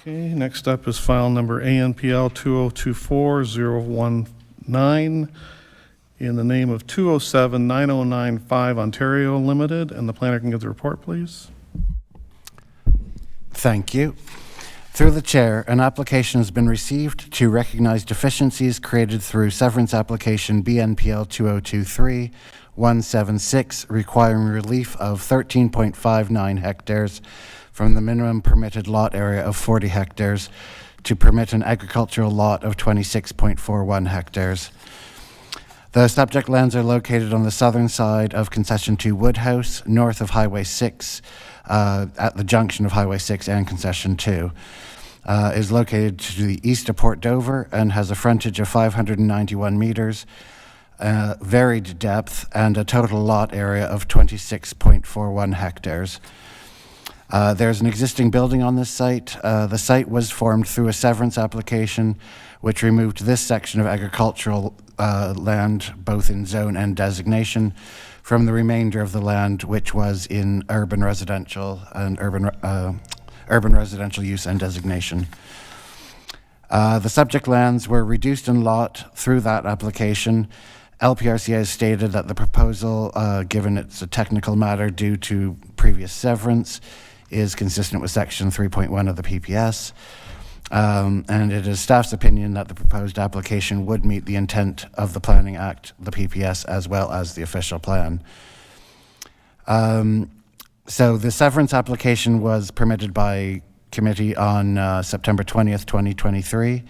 Okay, next up is file number ANPL 2024019 in the name of 2079095 Ontario Limited, and the planner can give the report, please. Thank you. Through the chair, an application has been received to recognize deficiencies created through severance application BNPL 2023-176 requiring relief of 13.59 hectares from the minimum permitted lot area of 40 hectares to permit an agricultural lot of 26.41 hectares. The subject lands are located on the southern side of Concession 2 Woodhouse, north of Highway 6, at the junction of Highway 6 and Concession 2. Is located to the east of Port Dover and has a frontage of 591 meters, varied depth, and a total lot area of 26.41 hectares. There's an existing building on this site. The site was formed through a severance application, which removed this section of agricultural land, both in zone and designation, from the remainder of the land, which was in urban residential and urban residential use and designation. The subject lands were reduced in lot through that application. LPRC has stated that the proposal, given it's a technical matter due to previous severance, is consistent with Section 3.1 of the PPS. And it is staff's opinion that the proposed application would meet the intent of the Planning Act, the PPS, as well as the official plan. So the severance application was permitted by committee on September 20th, 2023.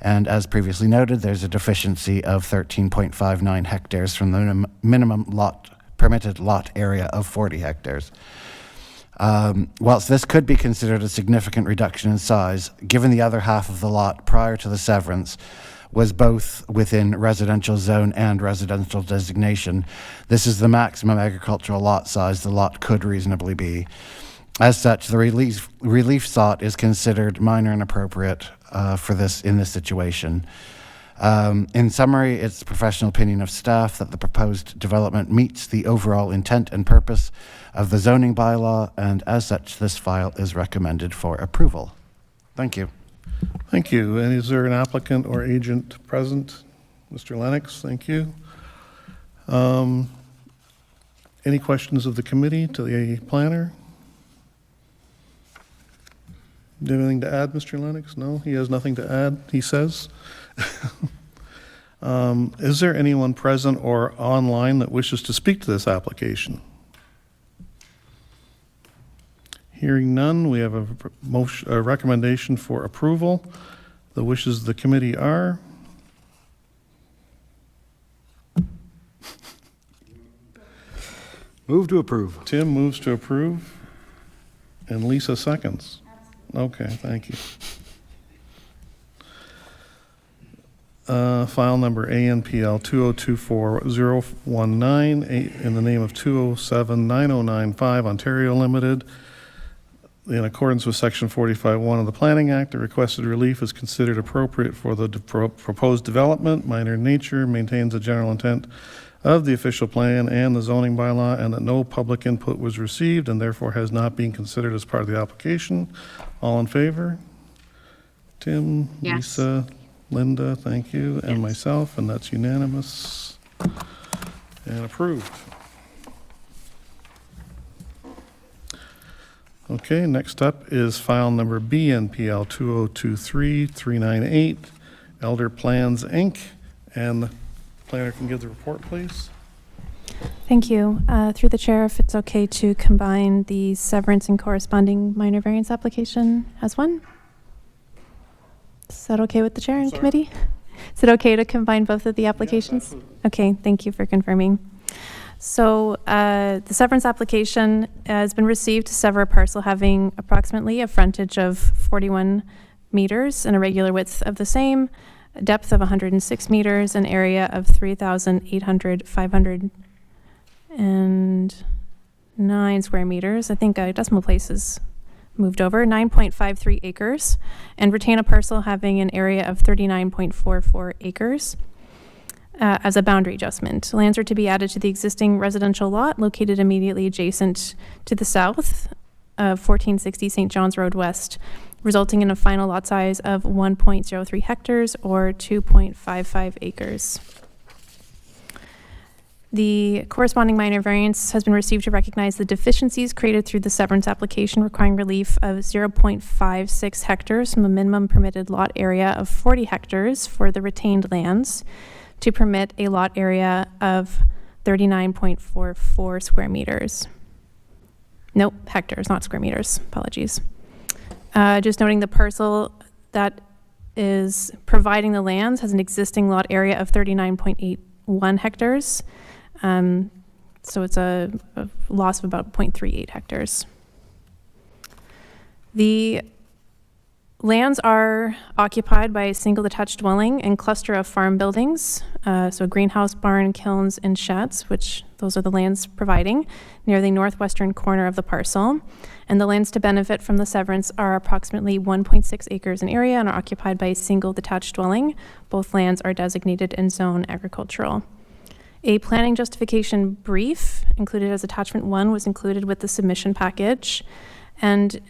And as previously noted, there's a deficiency of 13.59 hectares from the minimum permitted lot area of 40 hectares. Whilst this could be considered a significant reduction in size, given the other half of the lot prior to the severance was both within residential zone and residential designation, this is the maximum agricultural lot size the lot could reasonably be. As such, the relief sought is considered minor and appropriate in this situation. In summary, it's the professional opinion of staff that the proposed development meets the overall intent and purpose of the zoning bylaw, and as such, this file is recommended for approval. Thank you. Thank you. And is there an applicant or agent present? Mr. Lennox, thank you. Any questions of the committee to the planner? Do you have anything to add, Mr. Lennox? No, he has nothing to add, he says. Is there anyone present or online that wishes to speak to this application? Hearing none, we have a recommendation for approval. The wishes of the committee are? Move to approve. Tim moves to approve, and Lisa seconds. Okay, thank you. File number ANPL 2024-019 in the name of 207-9095 Ontario Limited. In accordance with Section 45(1) of the Planning Act, the requested relief is considered appropriate for the proposed development, minor in nature, maintains the general intent of the official plan and the zoning bylaw, and that no public input was received and therefore has not been considered as part of the application. All in favor? Tim, Yes. Lisa, Linda, thank you, and Yes. myself, and that's unanimous and approved. Okay, next up is file number BNPL 2023-398, Elder Plans, Inc., and the planner can give the report, please. Thank you. Through the chair, if it's okay to combine the severance and corresponding minor variance application as one? Is that okay with the chair and committee? Is it okay to combine both of the applications? Yes, okay, thank you for confirming. So the severance application has been received to sever a parcel having approximately a frontage of 41 meters and a regular width of the same, a depth of 106 meters, an area of 3,509 square meters. I think decimal place is moved over, 9.53 acres, and retain a parcel having an area of 39.44 acres. As a boundary adjustment. Lands are to be added to the existing residential lot located immediately adjacent to the south of 1460 St. John's Road West, resulting in a final lot size of 1.03 hectares or 2.55 acres. The corresponding minor variance has been received to recognize the deficiencies created through the severance application, requiring relief of 0.56 hectares from the minimum permitted lot area of 40 hectares for the retained lands, to permit a lot area of 39.44 square meters. Nope, hectares, not square meters. Apologies. Just noting the parcel that is providing the lands has an existing lot area of 39.81 hectares. So it's a loss of about 0.38 hectares. The lands are occupied by a single detached dwelling and cluster of farm buildings, so a greenhouse, barn, kilns, and sheds, which those are the lands providing, near the northwestern corner of the parcel. And the lands to benefit from the severance are approximately 1.6 acres in area and are occupied by a single detached dwelling. Both lands are designated in zone agricultural. A planning justification brief included as attachment 1 was included with the submission package. And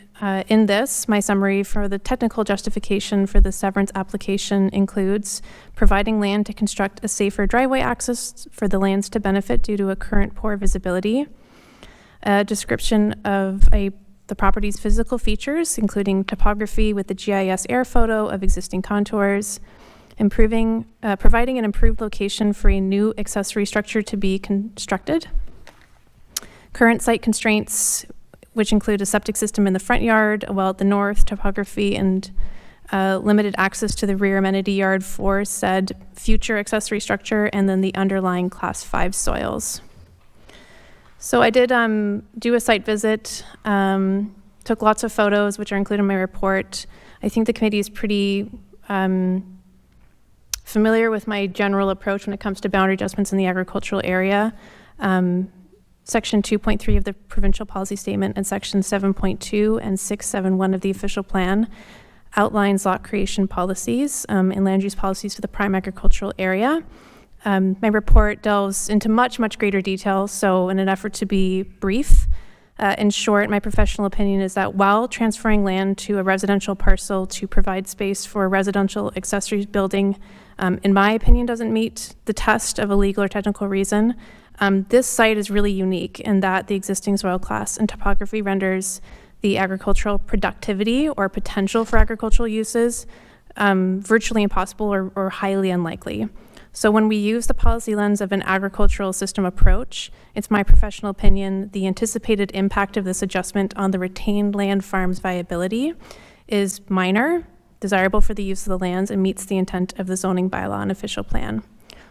in this, my summary for the technical justification for the severance application includes providing land to construct a safer driveway access for the lands to benefit due to a current poor visibility, a description of the property's physical features, including topography with the GIS air photo of existing contours, providing an improved location for a new accessory structure to be constructed, current site constraints, which include a septic system in the front yard, a well at the north, topography, and limited access to the rear amenity yard for said future accessory structure, and then the underlying Class 5 soils. So I did do a site visit, took lots of photos, which are included in my report. I think the committee is pretty familiar with my general approach when it comes to boundary adjustments in the agricultural area. Section 2.3 of the provincial policy statement and section 7.2 and 671 of the official plan outlines lot creation policies and land use policies for the prime agricultural area. My report delves into much, much greater detail, so in an effort to be brief, in short, my professional opinion is that while transferring land to a residential parcel to provide space for a residential accessory building in my opinion, doesn't meet the test of a legal or technical reason. This site is really unique in that the existing soil class and topography renders the agricultural productivity or potential for agricultural uses virtually impossible or highly unlikely. So when we use the policy lens of an agricultural system approach, it's my professional opinion the anticipated impact of this adjustment on the retained land farm's viability is minor, desirable for the use of the lands, and meets the intent of the zoning bylaw and official plan.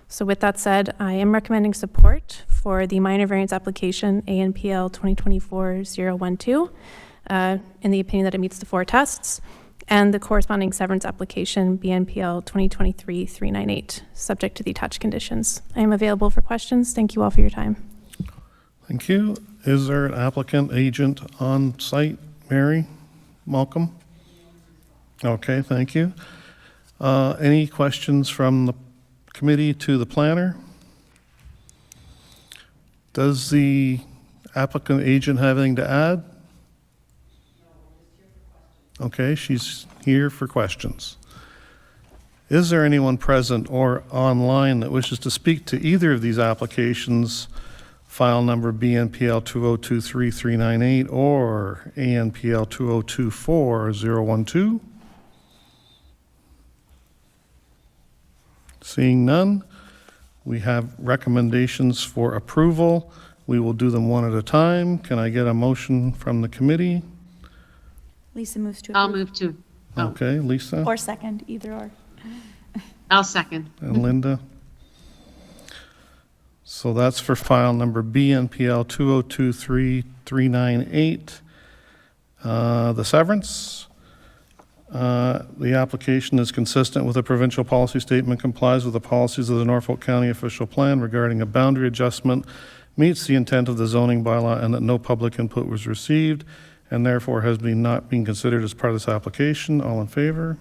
So with that said, I am recommending support for the minor variance application ANPL 2024-012 in the opinion that it meets the 4 tests, and the corresponding severance application BNPL 2023-398, subject to the attached conditions. I am available for questions. Thank you all for your time. Thank you. Is there an applicant agent on site? Mary Malcolm? Okay, thank you. Any questions from the committee to the planner? Does the applicant agent have anything to add? Okay, she's here for questions. Is there anyone present or online that wishes to speak to either of these applications, file number BNPL 2023-398 or ANPL 2024-012? Seeing none, we have recommendations for approval. We will do them one at a time. Can I get a motion from the committee? Lisa moves to I'll approve. move to, oh, Okay, Lisa Or second, either or. I'll second. and Linda. So that's for file number BNPL 2023-398. The severance. The application is consistent with the provincial policy statement, complies with the policies of the Norfolk County official plan regarding a boundary adjustment, meets the intent of the zoning bylaw, and that no public input was received, and therefore has not been considered as part of this application. All in favor?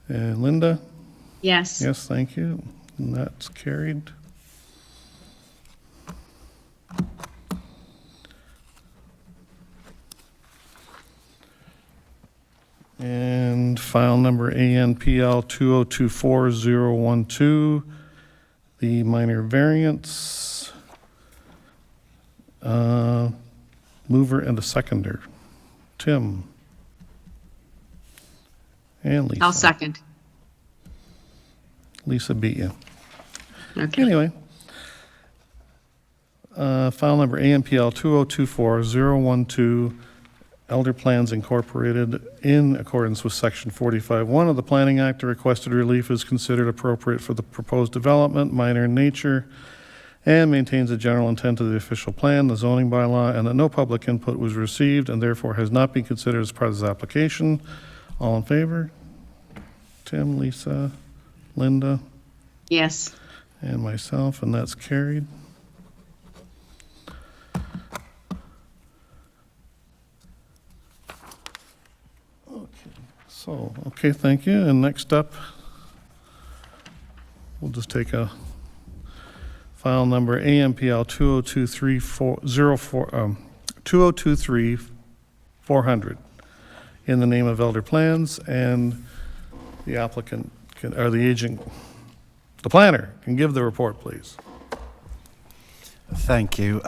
And Linda? Yes. Yes, thank you. And that's carried. And file number ANPL 2024-012, the minor variance. Mover and a seconder. Tim. And Lisa. I'll second. Lisa beat you. Okay. Anyway. File number ANPL 2024-012, Elder Plans Incorporated, in accordance with Section 45(1) of the Planning Act, the requested relief is considered appropriate for the proposed development, minor in nature, and maintains the general intent of the official plan, the zoning bylaw, and that no public input was received and therefore has not been considered as part of this application. All in favor? Tim, Lisa, Linda, Yes. and myself, and that's carried. Okay, thank you. And next up, we'll just take a file number ANPL 2023-400 in the name of Elder Plans, and the applicant can, or the agent, the planner can give the report, please. Thank you.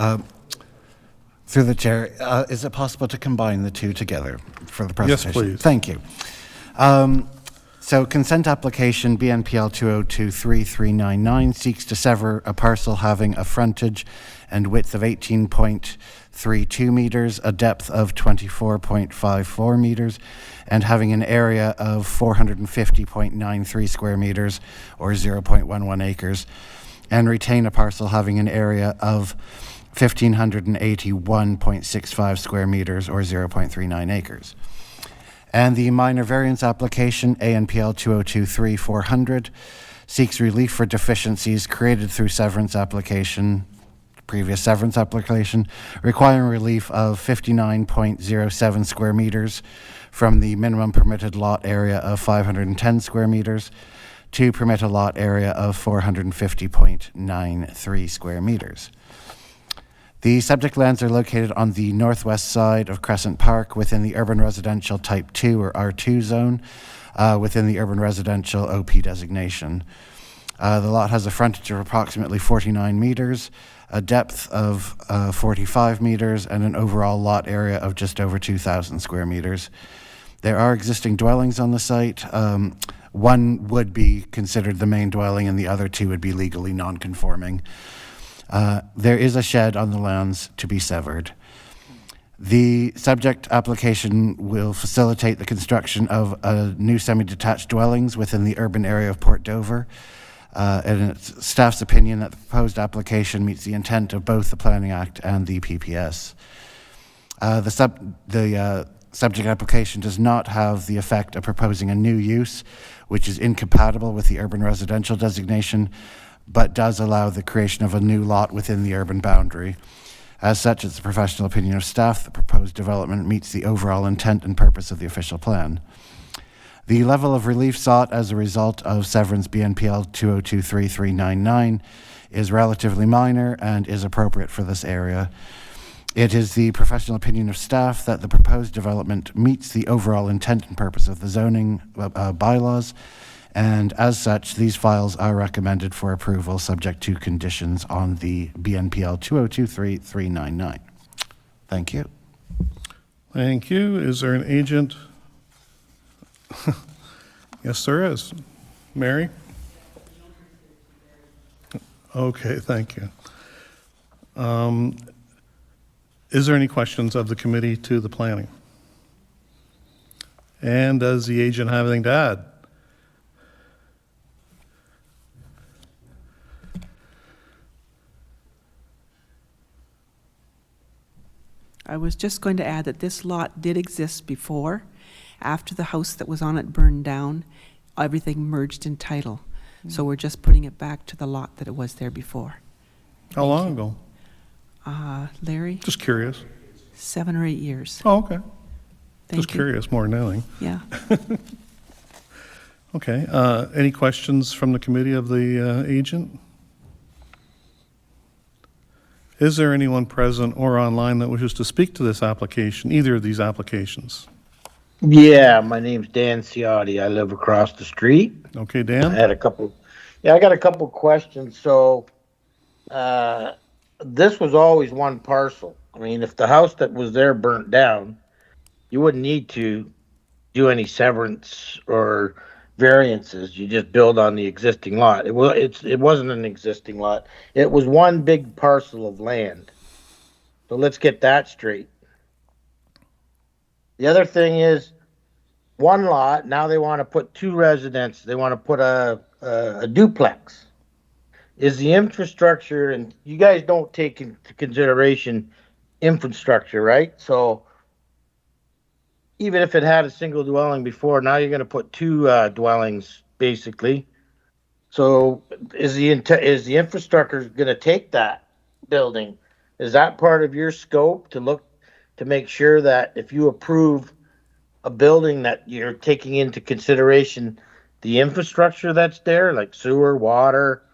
Through the chair, is it possible to combine the two together for the presentation? Yes, please. Thank you. So consent application BNPL 2023-399 seeks to sever a parcel having a frontage and width of 18.32 meters, a depth of 24.54 meters, and having an area of 450.93 square meters or 0.11 acres, and retain a parcel having an area of 1,581.65 square meters or 0.39 acres. And the minor variance application, ANPL 2023-400, seeks relief for deficiencies created through severance application, previous severance application, requiring relief of 59.07 square meters from the minimum permitted lot area of 510 square meters to permit a lot area of 450.93 square meters. The subject lands are located on the northwest side of Crescent Park within the Urban Residential Type 2 or R2 zone within the Urban Residential OP designation. The lot has a frontage of approximately 49 meters, a depth of 45 meters, and an overall lot area of just over 2,000 square meters. There are existing dwellings on the site. One would be considered the main dwelling, and the other two would be legally non-conforming. There is a shed on the lands to be severed. The subject application will facilitate the construction of new semi-detached dwellings within the urban area of Port Dover. And it's staff's opinion that the proposed application meets the intent of both the Planning Act and the PPS. The subject application does not have the effect of proposing a new use, which is incompatible with the urban residential designation, but does allow the creation of a new lot within the urban boundary. As such, it's the professional opinion of staff that proposed development meets the overall intent and purpose of the official plan. The level of relief sought as a result of severance BNPL 2023-399 is relatively minor and is appropriate for this area. It is the professional opinion of staff that the proposed development meets the overall intent and purpose of the zoning bylaws, and as such, these files are recommended for approval subject to conditions on the BNPL 2023-399. Thank you. Thank you. Is there an agent? Yes, there is. Mary? Okay, thank you. Is there any questions of the committee to the planning? And does the agent have anything to add? I was just going to add that this lot did exist before. After the house that was on it burned down, everything merged in title. So we're just putting it back to the lot that it was there before. How long ago? Larry? Just curious. 7 or 8 years. Oh, okay. Thank Just you. curious more than anything. Yeah. Okay. Any questions from the committee of the agent? Is there anyone present or online that wishes to speak to this application, either of these applications? Yeah, my name's Dan Ciotti. I live across the street. Okay, I Dan? had a couple. Yeah, I got a couple questions. So, this was always one parcel. I mean, if the house that was there burnt down, you wouldn't need to do any severance or variances. You just build on the existing lot. It wasn't an existing lot. It was one big parcel of land. So let's get that straight. The other thing is, one lot, now they want to put two residences. They want to put a duplex. Is the infrastructure, and you guys don't take into consideration infrastructure, right? So even if it had a single dwelling before, now you're going to put two dwellings, basically. So is the infrastructure going to take that building? Is that part of your scope to make sure that if you approve a building that you're taking into consideration the infrastructure that's there, like sewer, water,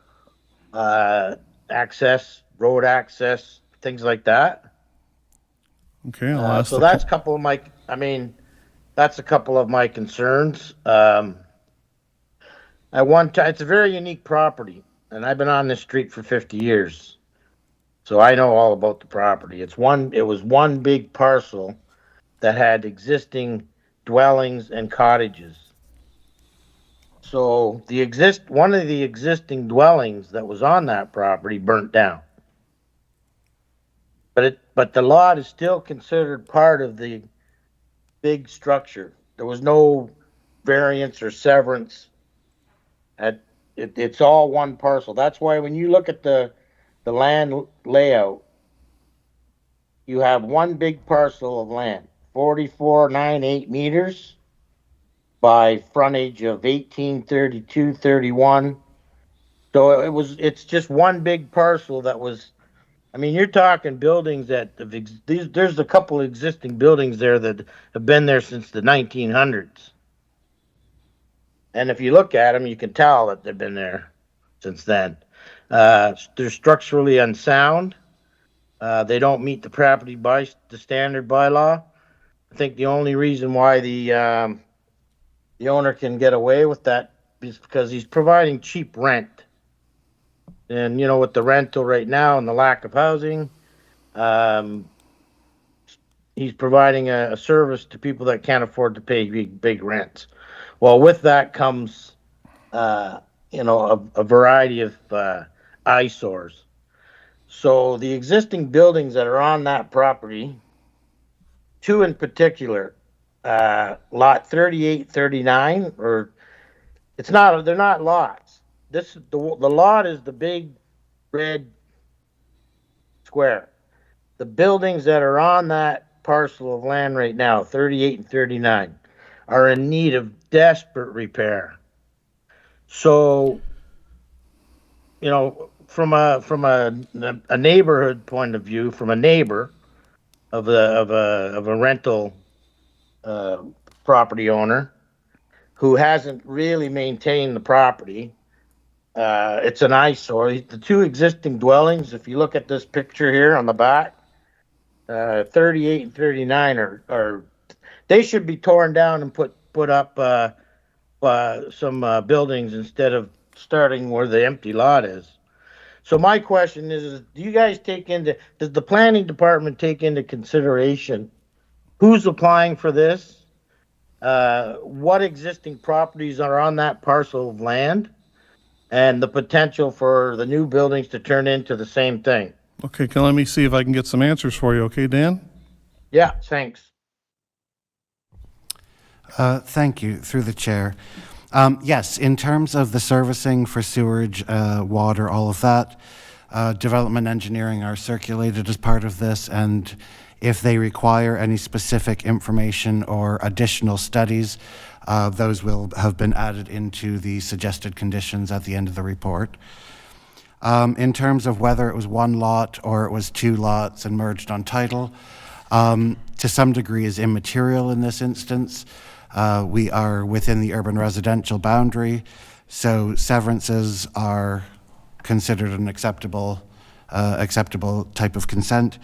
access, road access, things like that? Okay, I'll ask So that's a couple of my, that's a couple of my concerns. It's a very unique property, and I've been on this street for 50 years. So I know all about the property. It was one big parcel that had existing dwellings and cottages. So one of the existing dwellings that was on that property burnt down. But the lot is still considered part of the big structure. There was no variance or severance. It's all one parcel. That's why when you look at the land layout, you have one big parcel of land, 44.98 meters by frontage of 1832-31. So it's just one big parcel that was, you're talking buildings that there's a couple of existing buildings there that have been there since the 1900s. And if you look at them, you can tell that they've been there since then. They're structurally unsound. They don't meet the the standard bylaw. I think the only reason why the owner can get away with that is because he's providing cheap rent. And, with the rental right now and the lack of housing, um, he's providing a service to people that can't afford to pay big rents. Well, with that comes, a variety of eyesores. So the existing buildings that are on that property, two in particular, lot 38, 39, or they're not lots. The lot is the big red square. The buildings that are on that parcel of land right now, 38 and 39, are in need of desperate repair. So, from a neighborhood point of view, from a neighbor of a rental uh, property owner who hasn't really maintained the property, it's an eyesore. The two existing dwellings, if you look at this picture here on the back, 38 and 39 are they should be torn down and put up some buildings instead of starting where the empty lot is. So my question is, does the planning department take into consideration who's applying for this? What existing properties are on that parcel of land? And the potential for the new buildings to turn into the same thing. Okay, let me see if I can get some answers for you. Okay, Dan? Yeah, thanks. Thank you, through the chair. Yes, in terms of the servicing for sewerage, water, all of that, development engineering are circulated as part of this, and if they require any specific information or additional studies, those will have been added into the suggested conditions at the end of the report. In terms of whether it was one lot or it was two lots and merged on title, to some degree is immaterial in this instance. We are within the urban residential boundary, so severances are considered an acceptable type of consent.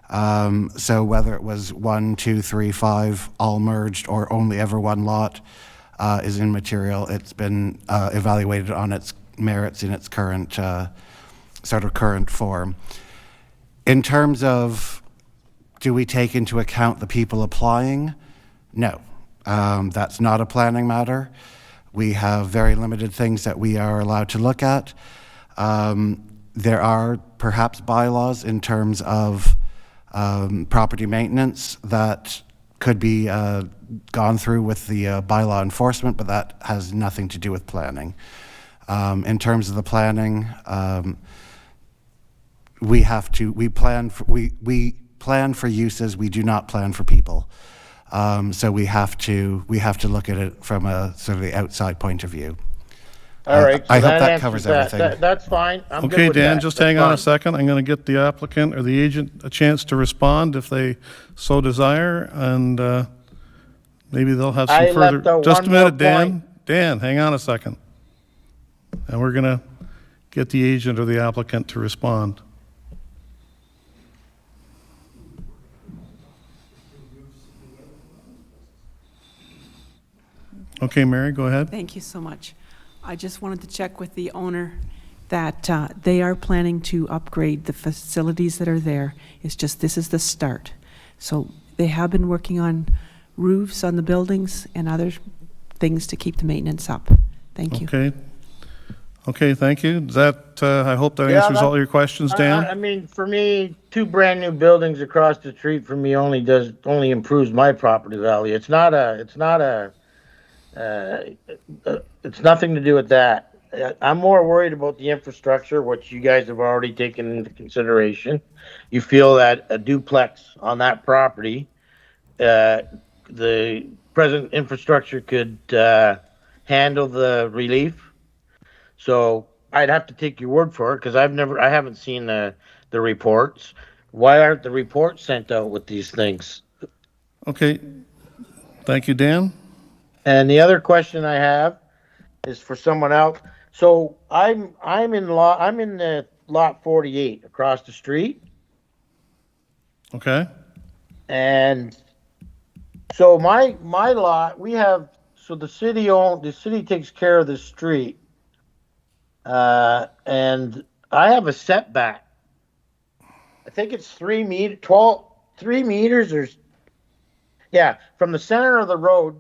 So whether it was 1, 2, 3, 5, all merged, or only ever one lot is immaterial. It's been evaluated on its merits in its current current form. In terms of, do we take into account the people applying? No, that's not a planning matter. We have very limited things that we are allowed to look at. There are perhaps bylaws in terms of property maintenance that could be gone through with the bylaw enforcement, but that has nothing to do with planning. In terms of the planning, we plan for uses. We do not plan for people. So we have to look at it from a sort of the outside point of view. All right. I hope that covers everything. That's fine. I'm good Okay, with Dan, that. just That's hang on a fine. second. I'm going to get the applicant or the agent a chance to respond if they so desire, and maybe they'll have some I further. left out Just a one more minute, Dan. point. Dan, hang on a second. And we're going to get the agent or the applicant to respond. Okay, Mary, go ahead. Thank you so much. I just wanted to check with the owner that they are planning to upgrade the facilities that are there. It's just this is the start. So they have been working on roofs on the buildings and other things to keep the maintenance up. Thank you. Okay. Okay, thank you. Does that, I hope that Yeah, answers all your questions, Dan? I mean, for me, two brand new buildings across the street from me only improves my property value. It's nothing to do with that. I'm more worried about the infrastructure, which you guys have already taken into consideration. You feel that a duplex on that property, the present infrastructure could handle the relief. So I'd have to take your word for it because I haven't seen the reports. Why aren't the reports sent out with these things? Okay. Thank you, Dan. And the other question I have is for someone else. So I'm in the lot 48 across the street. Okay? And so my lot, so the city takes care of the street. And I have a setback. I think it's 3 meters from the center of the road,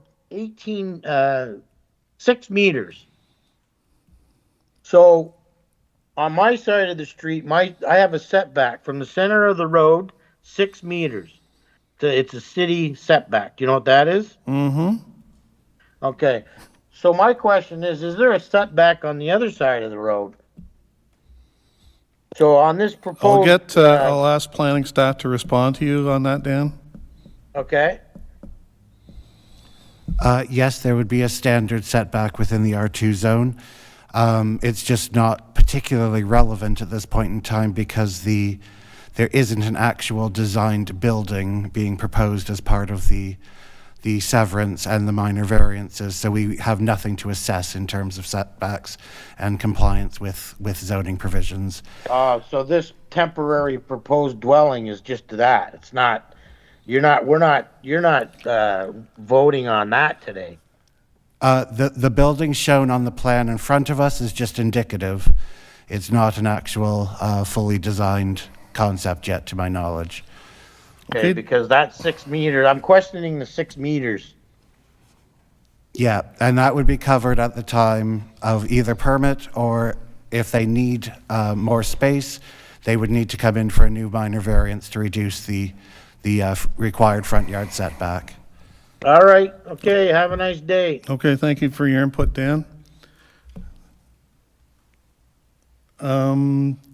6 meters. So on my side of the street, I have a setback from the center of the road, 6 meters. It's a city setback. Do you know what that is? Mm-hmm. Okay. So my question is there a setback on the other side of the road? So on this proposed... I'll ask planning staff to respond to you on that, Dan. Okay. Yes, there would be a standard setback within the R2 zone. It's just not particularly relevant at this point in time because there isn't an actual designed building being proposed as part of the severance and the minor variances, so we have nothing to assess in terms of setbacks and compliance with zoning provisions. So this temporary proposed dwelling is just that. It's not. You're not voting on that today. The building shown on the plan in front of us is just indicative. It's not an actual fully designed concept yet, to my knowledge. Okay, because that's 6 meters. I'm questioning the 6 meters. Yeah, and that would be covered at the time of either permit, or if they need more space, they would need to come in for a new minor variance to reduce the required front yard setback. All right. Okay. Have a nice day. Okay, thank you for your input, Dan.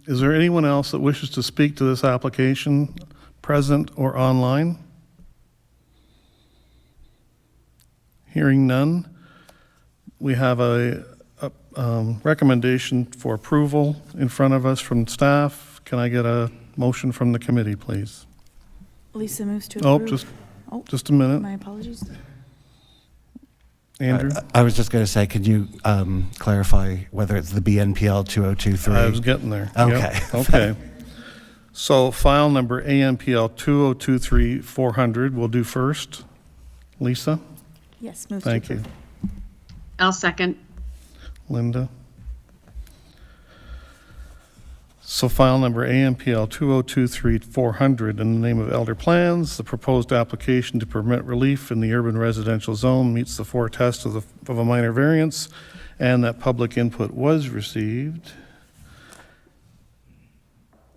Is there anyone else that wishes to speak to this application, present or online? Hearing none, we have a recommendation for approval in front of us from staff. Can I get a motion from the committee, please? Lisa moves to approve. Just a minute. My apologies. Andrew? I was just going to say, could you clarify whether it's the BNPL 2023? I was getting there. Okay. Yep. Okay. So file number ANPL 2023-400 we'll do first. Lisa? Yes, move Thank to you. approve. I'll second. Linda? So file number ANPL 2023-400 in the name of Elder Plans, the proposed application to permit relief in the urban residential zone meets the 4 tests of a minor variance, and that public input was received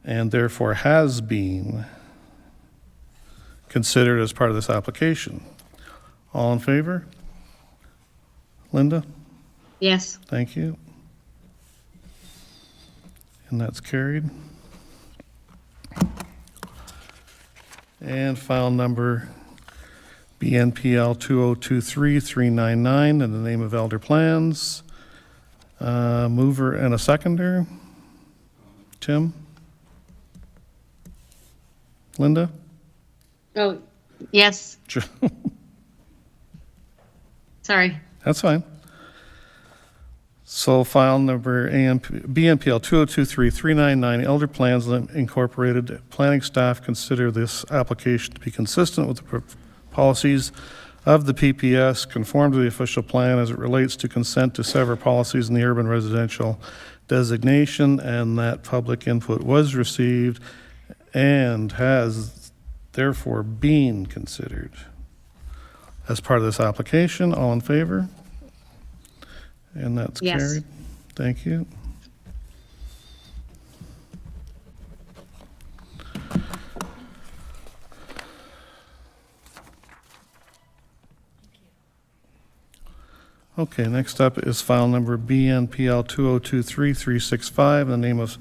and therefore has been considered as part of this application. All in favor? Linda? Yes. Thank you. And that's carried. And file number BNPL 2023-399 in the name of Elder Plans. Mover and a seconder. Tim? Linda? Oh, yes. Sorry. That's fine. So file number BNPL 2023-399, Elder Plans Incorporated. Planning staff consider this application to be consistent with the policies of the PPS, conform to the official plan as it relates to consent to sever policies in the urban residential designation, and that public input was received and has therefore been considered as part of this application. All in favor? And that's Yes. carried. Thank you. Okay, next up is file number BNPL 2023-365 in the name of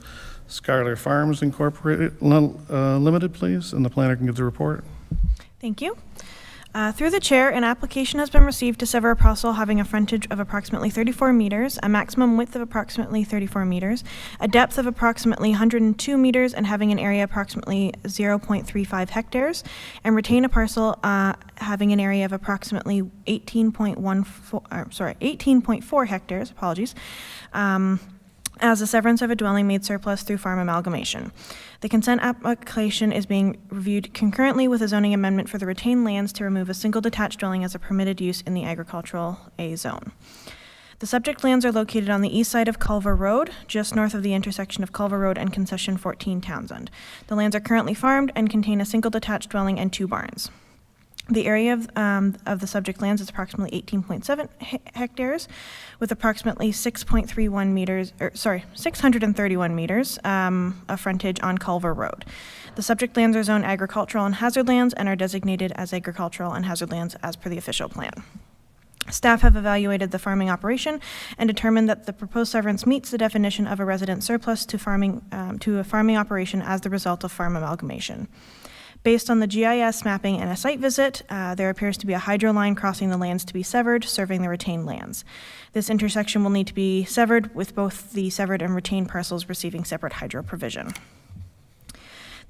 Skylar Farms Incorporated, Limited, please, and the planner can give the report. Thank you. Through the chair, an application has been received to sever a parcel having a frontage of approximately 34 meters, a maximum width of approximately 34 meters, a depth of approximately 102 meters, and having an area approximately 0.35 hectares, and retain a parcel having an area of approximately 18.4 hectares, apologies, as a severance of a dwelling made surplus through farm amalgamation. The consent application is being reviewed concurrently with a zoning amendment for the retained lands to remove a single detached dwelling as a permitted use in the agricultural A zone. The subject lands are located on the east side of Culver Road, just north of the intersection of Culver Road and Concession 14 Townsend. The lands are currently farmed and contain a single detached dwelling and 2 barns. The area of the subject lands is approximately 18.7 hectares, with approximately 631 meters of frontage on Culver Road. The subject lands are zoned agricultural and hazard lands and are designated as agricultural and hazard lands as per the official plan. Staff have evaluated the farming operation and determined that the proposed severance meets the definition of a resident surplus to a farming operation as the result of farm amalgamation. Based on the GIS mapping and a site visit, there appears to be a hydro line crossing the lands to be severed, serving the retained lands. This intersection will need to be severed, with both the severed and retained parcels receiving separate hydro provision.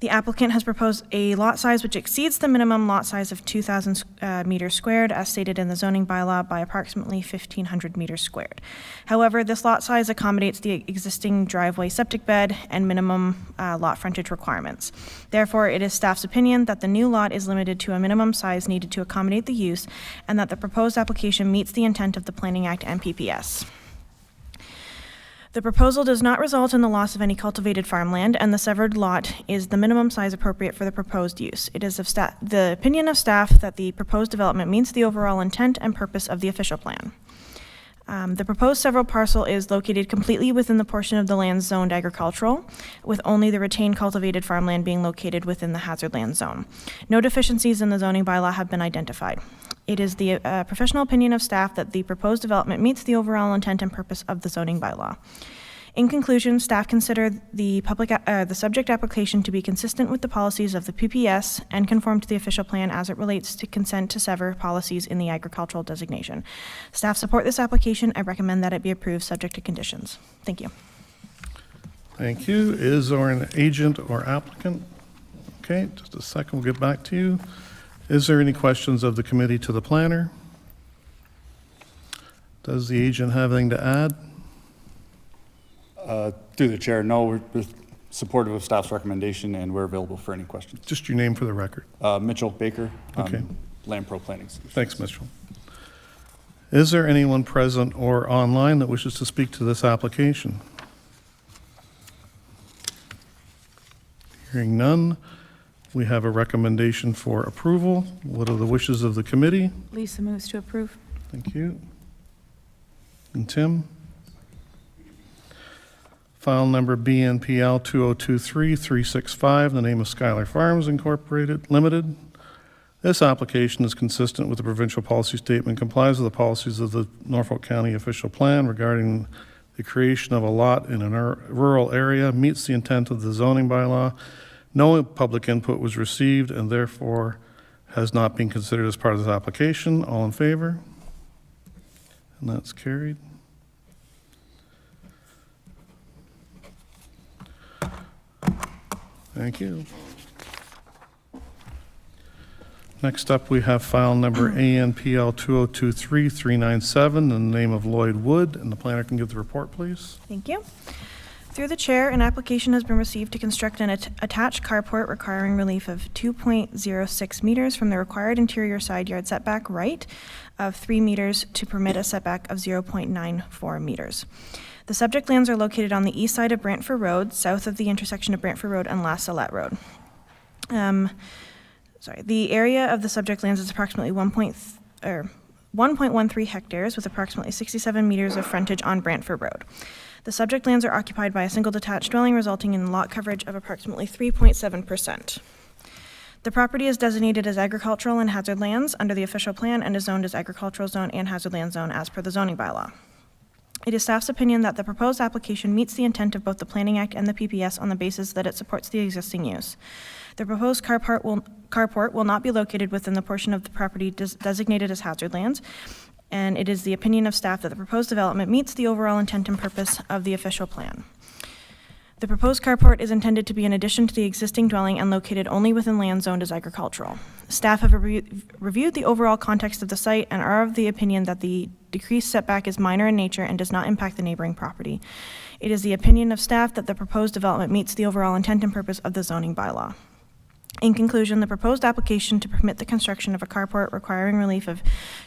The applicant has proposed a lot size which exceeds the minimum lot size of 2,000 meters squared, as stated in the zoning bylaw, by approximately 1,500 meters squared. However, this lot size accommodates the existing driveway septic bed and minimum lot frontage requirements. Therefore, it is staff's opinion that the new lot is limited to a minimum size needed to accommodate the use, and that the proposed application meets the intent of the Planning Act and PPS. The proposal does not result in the loss of any cultivated farmland, and the severed lot is the minimum size appropriate for the proposed use. It is the opinion of staff that the proposed development meets the overall intent and purpose of the official plan. The proposed several parcel is located completely within the portion of the land zoned agricultural, with only the retained cultivated farmland being located within the hazard land zone. No deficiencies in the zoning bylaw have been identified. It is the professional opinion of staff that the proposed development meets the overall intent and purpose of the zoning bylaw. In conclusion, staff consider the subject application to be consistent with the policies of the PPS and conform to the official plan as it relates to consent to sever policies in the agricultural designation. Staff support this application. I recommend that it be approved subject to conditions. Thank you. Thank you. Is there an agent or applicant? Okay, just a second, we'll get back to you. Is there any questions of the committee to the planner? Does the agent have anything to add? Through the chair, no, we're supportive of staff's recommendation and we're available for any questions. Just your name for the record. Mitchell Baker, Okay. Land Pro Planning Solutions. Thanks, Mitchell. Is there anyone present or online that wishes to speak to this application? Hearing none, we have a recommendation for approval. What are the wishes of the committee? Lisa moves to approve. Thank you. And Tim? File number BNPL 2023-365 in the name of Skylar Farms Incorporated Limited. This application is consistent with the provincial policy statement, complies with the policies of the Norfolk County official plan regarding the creation of a lot in a rural area, meets the intent of the zoning bylaw. No public input was received and therefore has not been considered as part of this application. All in favor? And that's carried. Thank you. Next up, we have file number ANPL 2023-397 in the name of Lloyd Wood, and the planner can give the report, please. Thank you. Through the chair, an application has been received to construct an attached carport requiring relief of 2.06 meters from the required interior side yard setback right of 3 meters to permit a setback of 0.94 meters. The subject lands are located on the east side of Brantford Road, south of the intersection of Brantford Road and La Salette Road. The area of the subject lands is approximately 1.13 hectares with approximately 67 meters of frontage on Brantford Road. The subject lands are occupied by a single detached dwelling, resulting in lot coverage of approximately 3.7%. The property is designated as agricultural and hazard lands under the official plan and is zoned as agricultural zone and hazard land zone as per the zoning bylaw. It is staff's opinion that the proposed application meets the intent of both the Planning Act and the PPS on the basis that it supports the existing use. The proposed carport will not be located within the portion of the property designated as hazard lands, and it is the opinion of staff that the proposed development meets the overall intent and purpose of the official plan. The proposed carport is intended to be in addition to the existing dwelling and located only within land zoned as agricultural. Staff have reviewed the overall context of the site and are of the opinion that the decreased setback is minor in nature and does not impact the neighboring property. It is the opinion of staff that the proposed development meets the overall intent and purpose of the zoning bylaw. In conclusion, the proposed application to permit the construction of a carport requiring relief of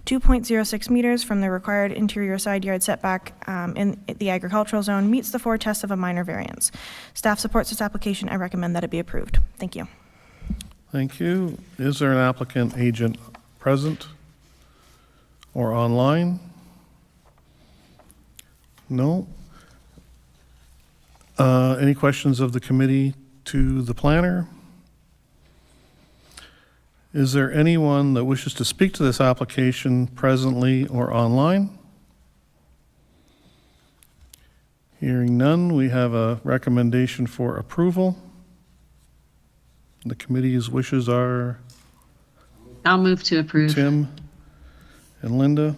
2.06 meters from the required interior side yard setback in the agricultural zone meets the 4 tests of a minor variance. Staff supports this application and recommend that it be approved. Thank you. Thank you. Is there an applicant agent present or online? No. Any questions of the committee to the planner? Is there anyone that wishes to speak to this application presently or online? Hearing none, we have a recommendation for approval. The committee's wishes are I'll move to approve. Tim and Linda.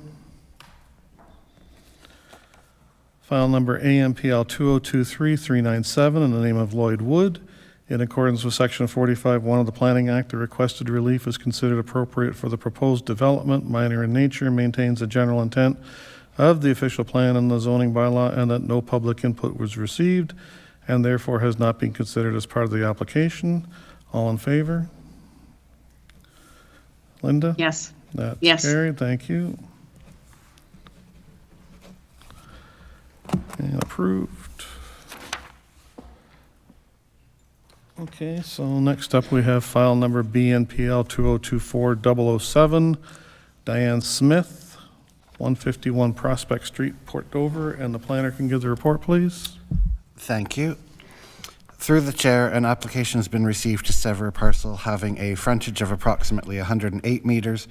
File number AMPL 2023-397 in the name of Lloyd Wood. In accordance with Section 45(1) of the Planning Act, the requested relief is considered appropriate for the proposed development, minor in nature, maintains the general intent of the official plan and the zoning bylaw, and that no public input was received, and therefore has not been considered as part of the application. All in favor? Linda? Yes. That's Yes. carried. Thank you. And approved. Okay, so next up we have file number BNPL 2024-007, Diane Smith, 151 Prospect Street, Port Dover, and the planner can give the report, please. Thank you. Through the chair, an application has been received to sever a parcel having a frontage of approximately 108 meters,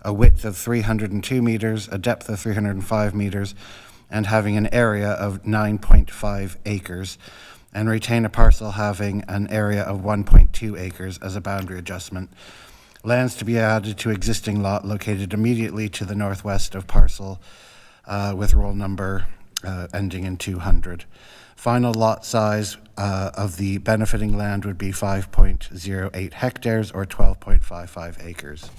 a width of 302 meters, a depth of 305 meters, and having an area of 9.5 acres, and retain a parcel having an area of 1.2 acres as a boundary adjustment. Lands to be added to existing lot located immediately to the northwest of parcel with roll number ending in 200. Final lot size of the benefiting land would be 5.08 hectares or 12.55 acres.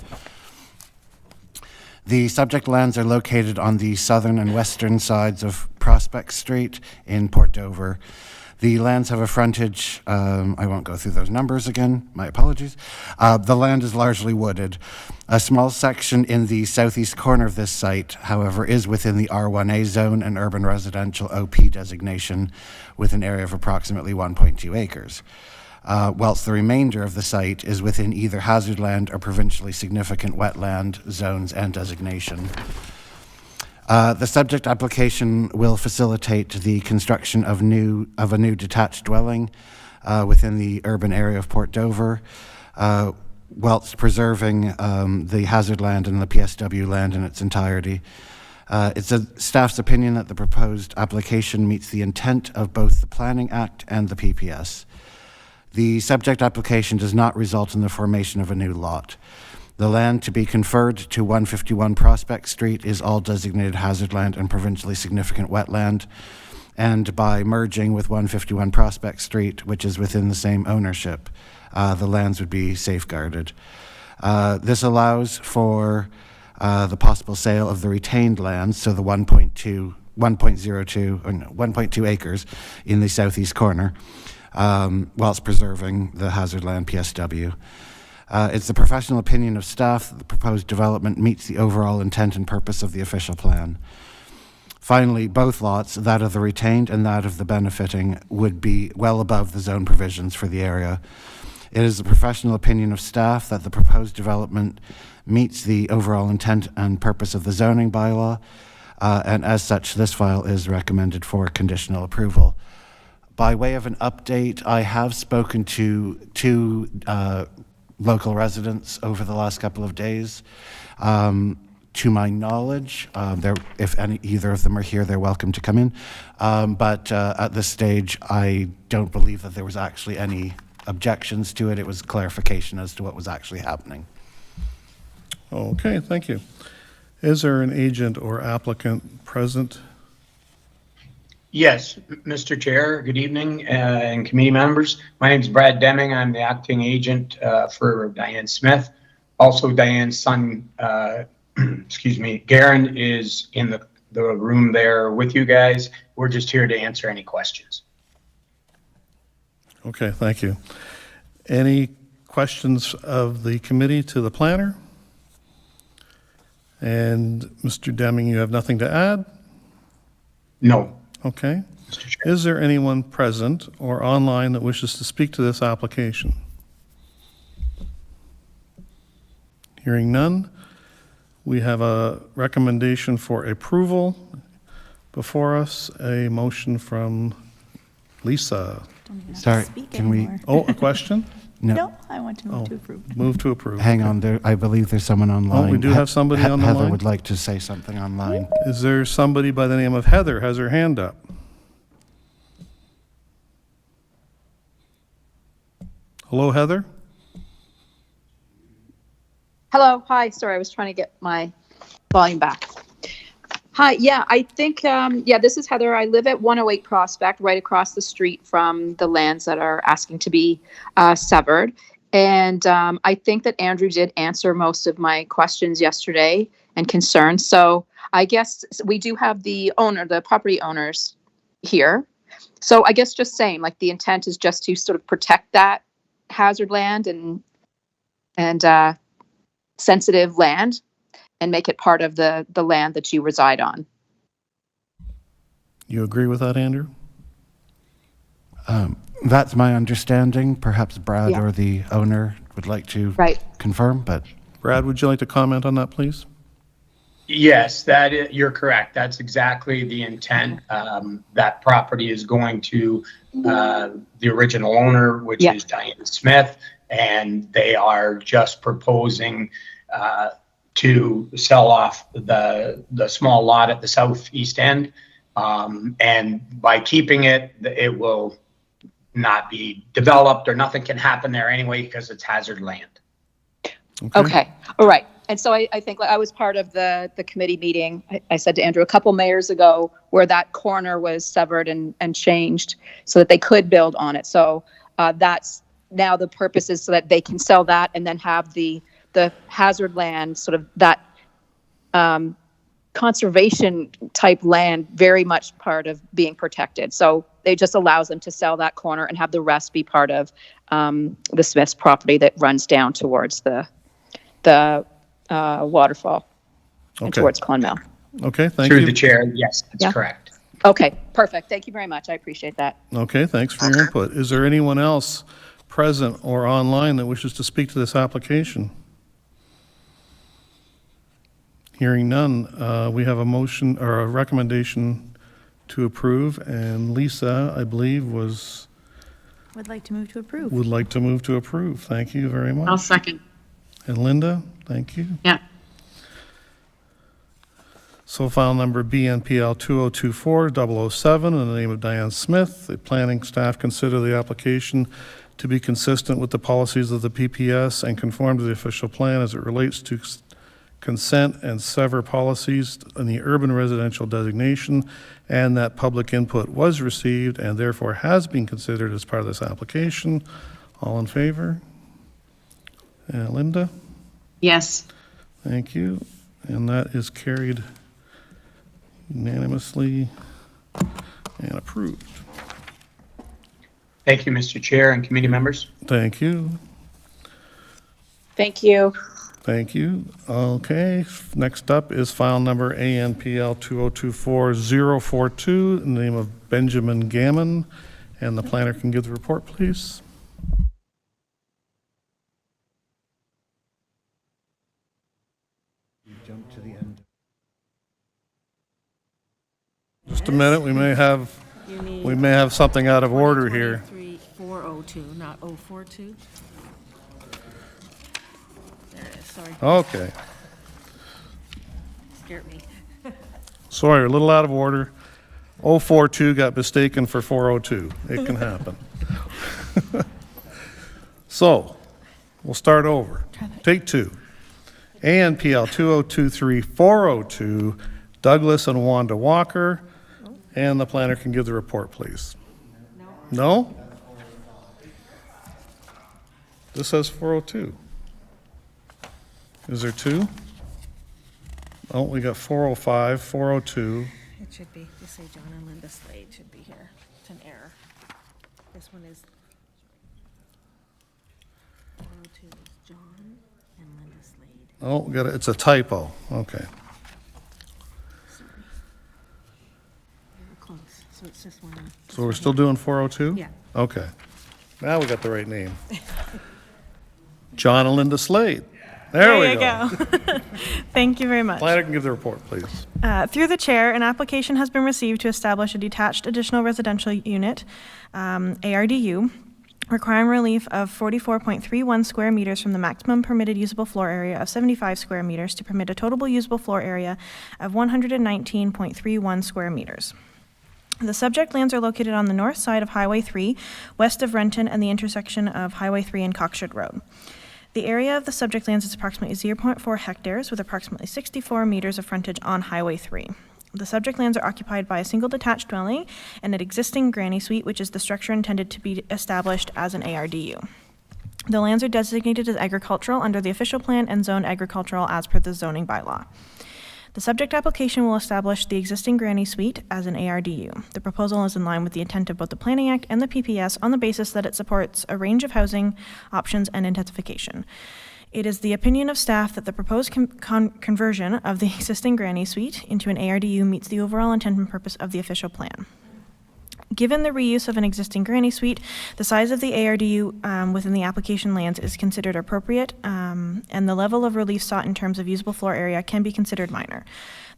The subject lands are located on the southern and western sides of Prospect Street in Port Dover. The lands have a frontage, I won't go through those numbers again, my apologies. The land is largely wooded. A small section in the southeast corner of this site, however, is within the R1A zone and urban residential OP designation with an area of approximately 1.2 acres. Whilst the remainder of the site is within either hazard land or provincially significant wetland zones and designation. The subject application will facilitate the construction of a new detached dwelling within the urban area of Port Dover, whilst preserving the hazard land and the PSW land in its entirety. It's a staff's opinion that the proposed application meets the intent of both the Planning Act and the PPS. The subject application does not result in the formation of a new lot. The land to be conferred to 151 Prospect Street is all designated hazard land and provincially significant wetland, and by merging with 151 Prospect Street, which is within the same ownership, the lands would be safeguarded. This allows for the possible sale of the retained lands, so the 1.2 acres in the southeast corner, whilst preserving the hazard land PSW. It's the professional opinion of staff that the proposed development meets the overall intent and purpose of the official plan. Finally, both lots, that of the retained and that of the benefiting, would be well above the zone provisions for the area. It is the professional opinion of staff that the proposed development meets the overall intent and purpose of the zoning bylaw, and as such, this file is recommended for conditional approval. By way of an update, I have spoken to two local residents over the last couple of days. To my knowledge, if either of them are here, they're welcome to come in. But at this stage, I don't believe that there was actually any objections to it. It was clarification as to what was actually happening. Okay, thank you. Is there an agent or applicant present Yes, Mr. Chair, good evening, and committee members. My name is Brad Deming. I'm the acting agent for Diane Smith. Also, Diane's son, excuse me, Garen is in the room there with you guys. We're just here to answer any questions. Okay, thank you. Any questions of the committee to the planner? And Mr. Deming, you have nothing to add? No. Okay. Is there anyone present or online that wishes to speak to this application? Hearing none, we have a recommendation for approval before us, a motion from Lisa. Sorry, can we? Oh, a question? No. I want to move to approve. Move to approve. Hang on, there. I believe there's someone online. Oh, we do have somebody on the Heather line? would like to say something online. Is there somebody by the name of Heather has her hand up? Hello, Heather? Hello, hi, sorry, I was trying to get my volume back. Hi, yeah, I think, this is Heather. I live at 108 Prospect, right across the street from the lands that are asking to be severed. And I think that Andrew did answer most of my questions yesterday and concerns. So I guess we do have the property owners here. So I guess just saying, like, the intent is just to sort of protect that hazard land and sensitive land and make it part of the land that you reside on. You agree with that, Andrew? That's my understanding. Perhaps Brad Yeah. or the owner would like to confirm, but. Brad, would you like to comment on that, please? Yes, you're correct. That's exactly the intent. That property is going to the original owner, which is Diane Smith, and they are just proposing to sell off the small lot at the southeast end. And by keeping it, it will not be developed or nothing can happen there anyway because it's hazard land. Okay. All right. And so I think I was part of the committee meeting. I said to Andrew a couple mayors ago where that corner was severed and changed so that they could build on it. So that's now the purpose is so that they can sell that and then have the hazard land, sort of that conservation type land, very much part of being protected. So it just allows them to sell that corner and have the rest be part of the Smith's property that runs down towards the waterfall and towards Clonmel. Okay, thank you. Through the chair, yes, that's correct. Okay, perfect. Thank you very much. I appreciate that. Okay, thanks for your input. Is there anyone else present or online that wishes to speak to this application? Hearing none, we have a motion or a recommendation to approve, and Lisa, I believe, Would like to move to approve. would like to move to approve. Thank you very much. I'll second. And Linda, thank you. Yeah. So file number BNPL 2024-007 in the name of Diane Smith. The planning staff consider the application to be consistent with the policies of the PPS and conform to the official plan as it relates to consent and sever policies in the urban residential designation, and that public input was received and therefore has been considered as part of this application. All in favor? Linda? Yes. Thank you. And that is carried unanimously and approved. Thank you, Mr. Chair and committee members. Thank you. Thank you. Thank you. Okay, next up is file number ANPL 2024-042 in the name of Benjamin Gammon. And the planner can give the report, please. Jump to the end. Just a minute, we may have something out of order here. 402, not 042. There it is, sorry. Okay. Scared me. Sorry, a little out of order. 042 got mistaken for 402. It can happen. So, we'll start over. Take two. ANPL 2023-402, Douglas and Wanda Walker, And the planner can give the report, please. No? This says 402. Is there two? Oh, we got 405, 402. It should be, just say John and Linda Slade should be here. It's an error. This one is 402 is John and Linda Slade. Oh, we got it. It's a typo. Okay. Sorry. They were close, so it's just one. So we're still doing 402? Yeah. Okay. Now we got the right name. John and Linda Slade. There we you go. Thank you very much. Planner can give the report, please. Through the chair, an application has been received to establish a detached additional residential unit, ARDU, requiring relief of 44.31 square meters from the maximum permitted usable floor area of 75 square meters to permit a total usable floor area of 119.31 square meters. The subject lands are located on the north side of Highway 3, west of Renton and the intersection of Highway 3 and Cockshott Road. The area of the subject lands is approximately 0.4 hectares with approximately 64 meters of frontage on Highway 3. The subject lands are occupied by a single detached dwelling and an existing granny suite, which is the structure intended to be established as an ARDU. The lands are designated as agricultural under the official plan and zoned agricultural as per the zoning bylaw. The subject application will establish the existing granny suite as an ARDU. The proposal is in line with the intent of both the Planning Act and the PPS on the basis that it supports a range of housing options and intensification. It is the opinion of staff that the proposed conversion of the existing granny suite into an ARDU meets the overall intent and purpose of the official plan. Given the reuse of an existing granny suite, the size of the ARDU within the application lands is considered appropriate, and the level of relief sought in terms of usable floor area can be considered minor.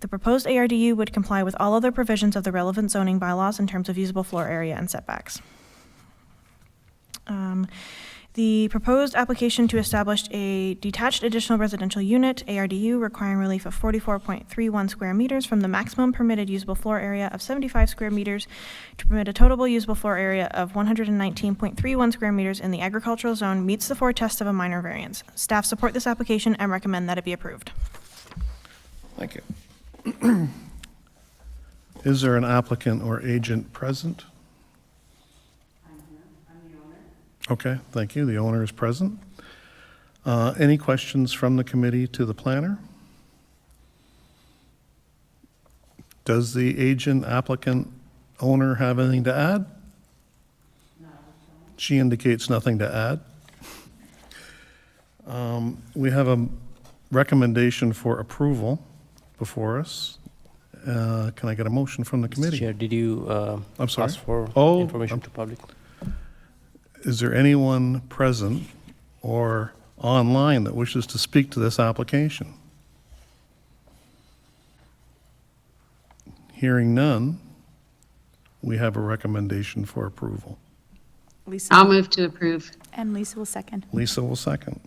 The proposed ARDU would comply with all other provisions of the relevant zoning bylaws in terms of usable floor area and setbacks. The proposed application to establish a detached additional residential unit, ARDU, requiring relief of 44.31 square meters from the maximum permitted usable floor area of 75 square meters to permit a total usable floor area of 119.31 square meters in the agricultural zone meets the four tests of a minor variance. Staff support this application and recommend that it be approved. Thank you. Is there an applicant or agent present? Okay, thank you. The owner is present. Any questions from the committee to the planner? Does the agent, applicant, owner have anything to add? No. She indicates nothing to add. We have a recommendation for approval before us. Can I get a motion from the committee? Chair, did you I'm sorry? ask for information to public? Is there anyone present or online that wishes to speak to this application? Hearing none, we have a recommendation for approval. Lisa. I'll move to approve. And Lisa will second. Lisa will second.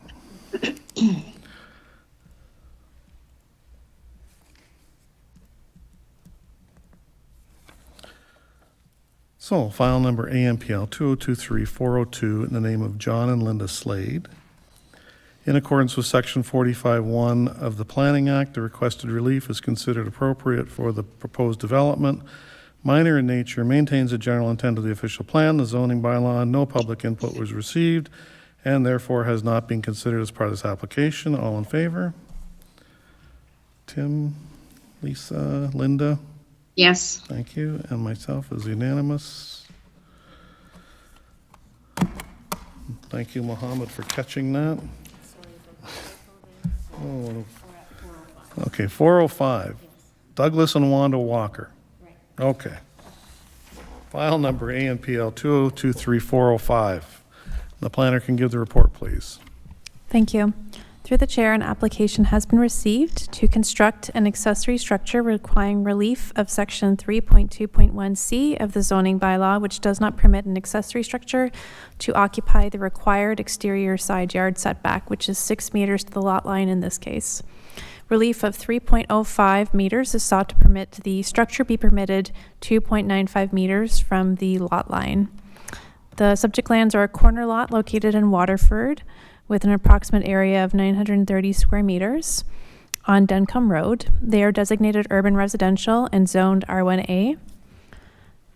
So, file number AMPL 2023-402 in the name of John and Linda Slade. In accordance with Section 45(1) of the Planning Act, the requested relief is considered appropriate for the proposed development. Minor in nature, maintains the general intent of the official plan, the zoning bylaw, no public input was received, and therefore has not been considered as part of this application. All in favor? Tim, Lisa, Linda? Yes. Thank you, and myself is unanimous. Thank you, Mohammed, for catching that. Oh. Okay, 405, Douglas and Wanda Walker. Okay. File number ANPL 2023-405. The planner can give the report, please. Thank you. Through the chair, an application has been received to construct an accessory structure requiring relief of section 3.2.1C of the zoning bylaw, which does not permit an accessory structure to occupy the required exterior side yard setback, which is 6 meters to the lot line in this case. Relief of 3.05 meters is sought to permit the structure be permitted 2.95 meters from the lot line. The subject lands are a corner lot located in Waterford, with an approximate area of 930 square meters on Duncombe Road. They are designated urban residential and zoned R1A.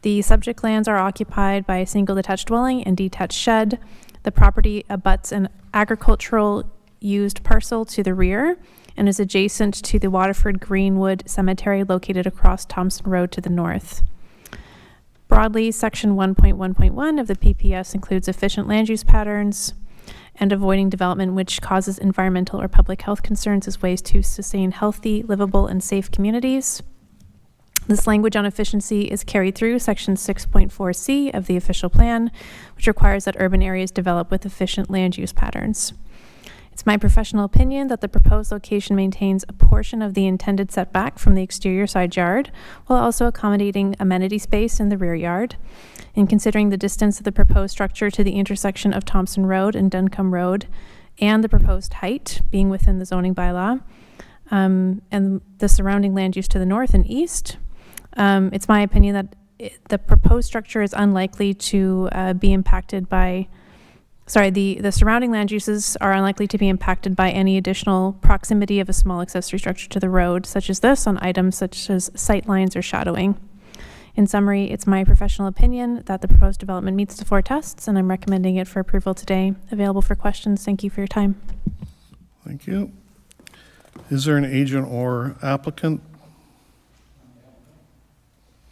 The subject lands are occupied by a single detached dwelling and detached shed. The property abuts an agricultural used parcel to the rear and is adjacent to the Waterford Greenwood Cemetery located across Thompson Road to the north. Broadly, Section 1.1.1 of the PPS includes efficient land use patterns and avoiding development which causes environmental or public health concerns as ways to sustain healthy, livable, and safe communities. This language on efficiency is carried through Section 6.4C of the official plan, which requires that urban areas develop with efficient land use patterns. It's my professional opinion that the proposed location maintains a portion of the intended setback from the exterior side yard, while also accommodating amenity space in the rear yard. In considering the distance of the proposed structure to the intersection of Thompson Road and Duncombe Road, and the proposed height being within the zoning bylaw, and the surrounding land use to the north and east, it's my opinion that the proposed structure is unlikely to be impacted by the surrounding land uses are unlikely to be impacted by any additional proximity of a small accessory structure to the road, such as this, on items such as sight lines or shadowing. In summary, it's my professional opinion that the proposed development meets the 4 tests, and I'm recommending it for approval today. Available for questions. Thank you for your time. Thank you. Is there an agent or applicant?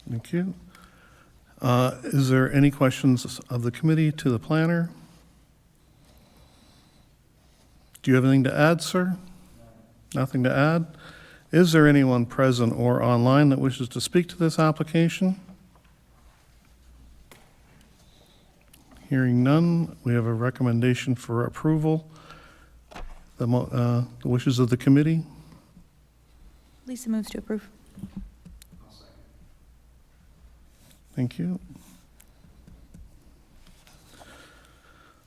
Thank you. Is there any questions of the committee to the planner? Do you have anything to add, sir? Nothing to add? Is there anyone present or online that wishes to speak to this application? Hearing none, we have a recommendation for approval. The wishes of the committee? Lisa moves to approve. Thank you.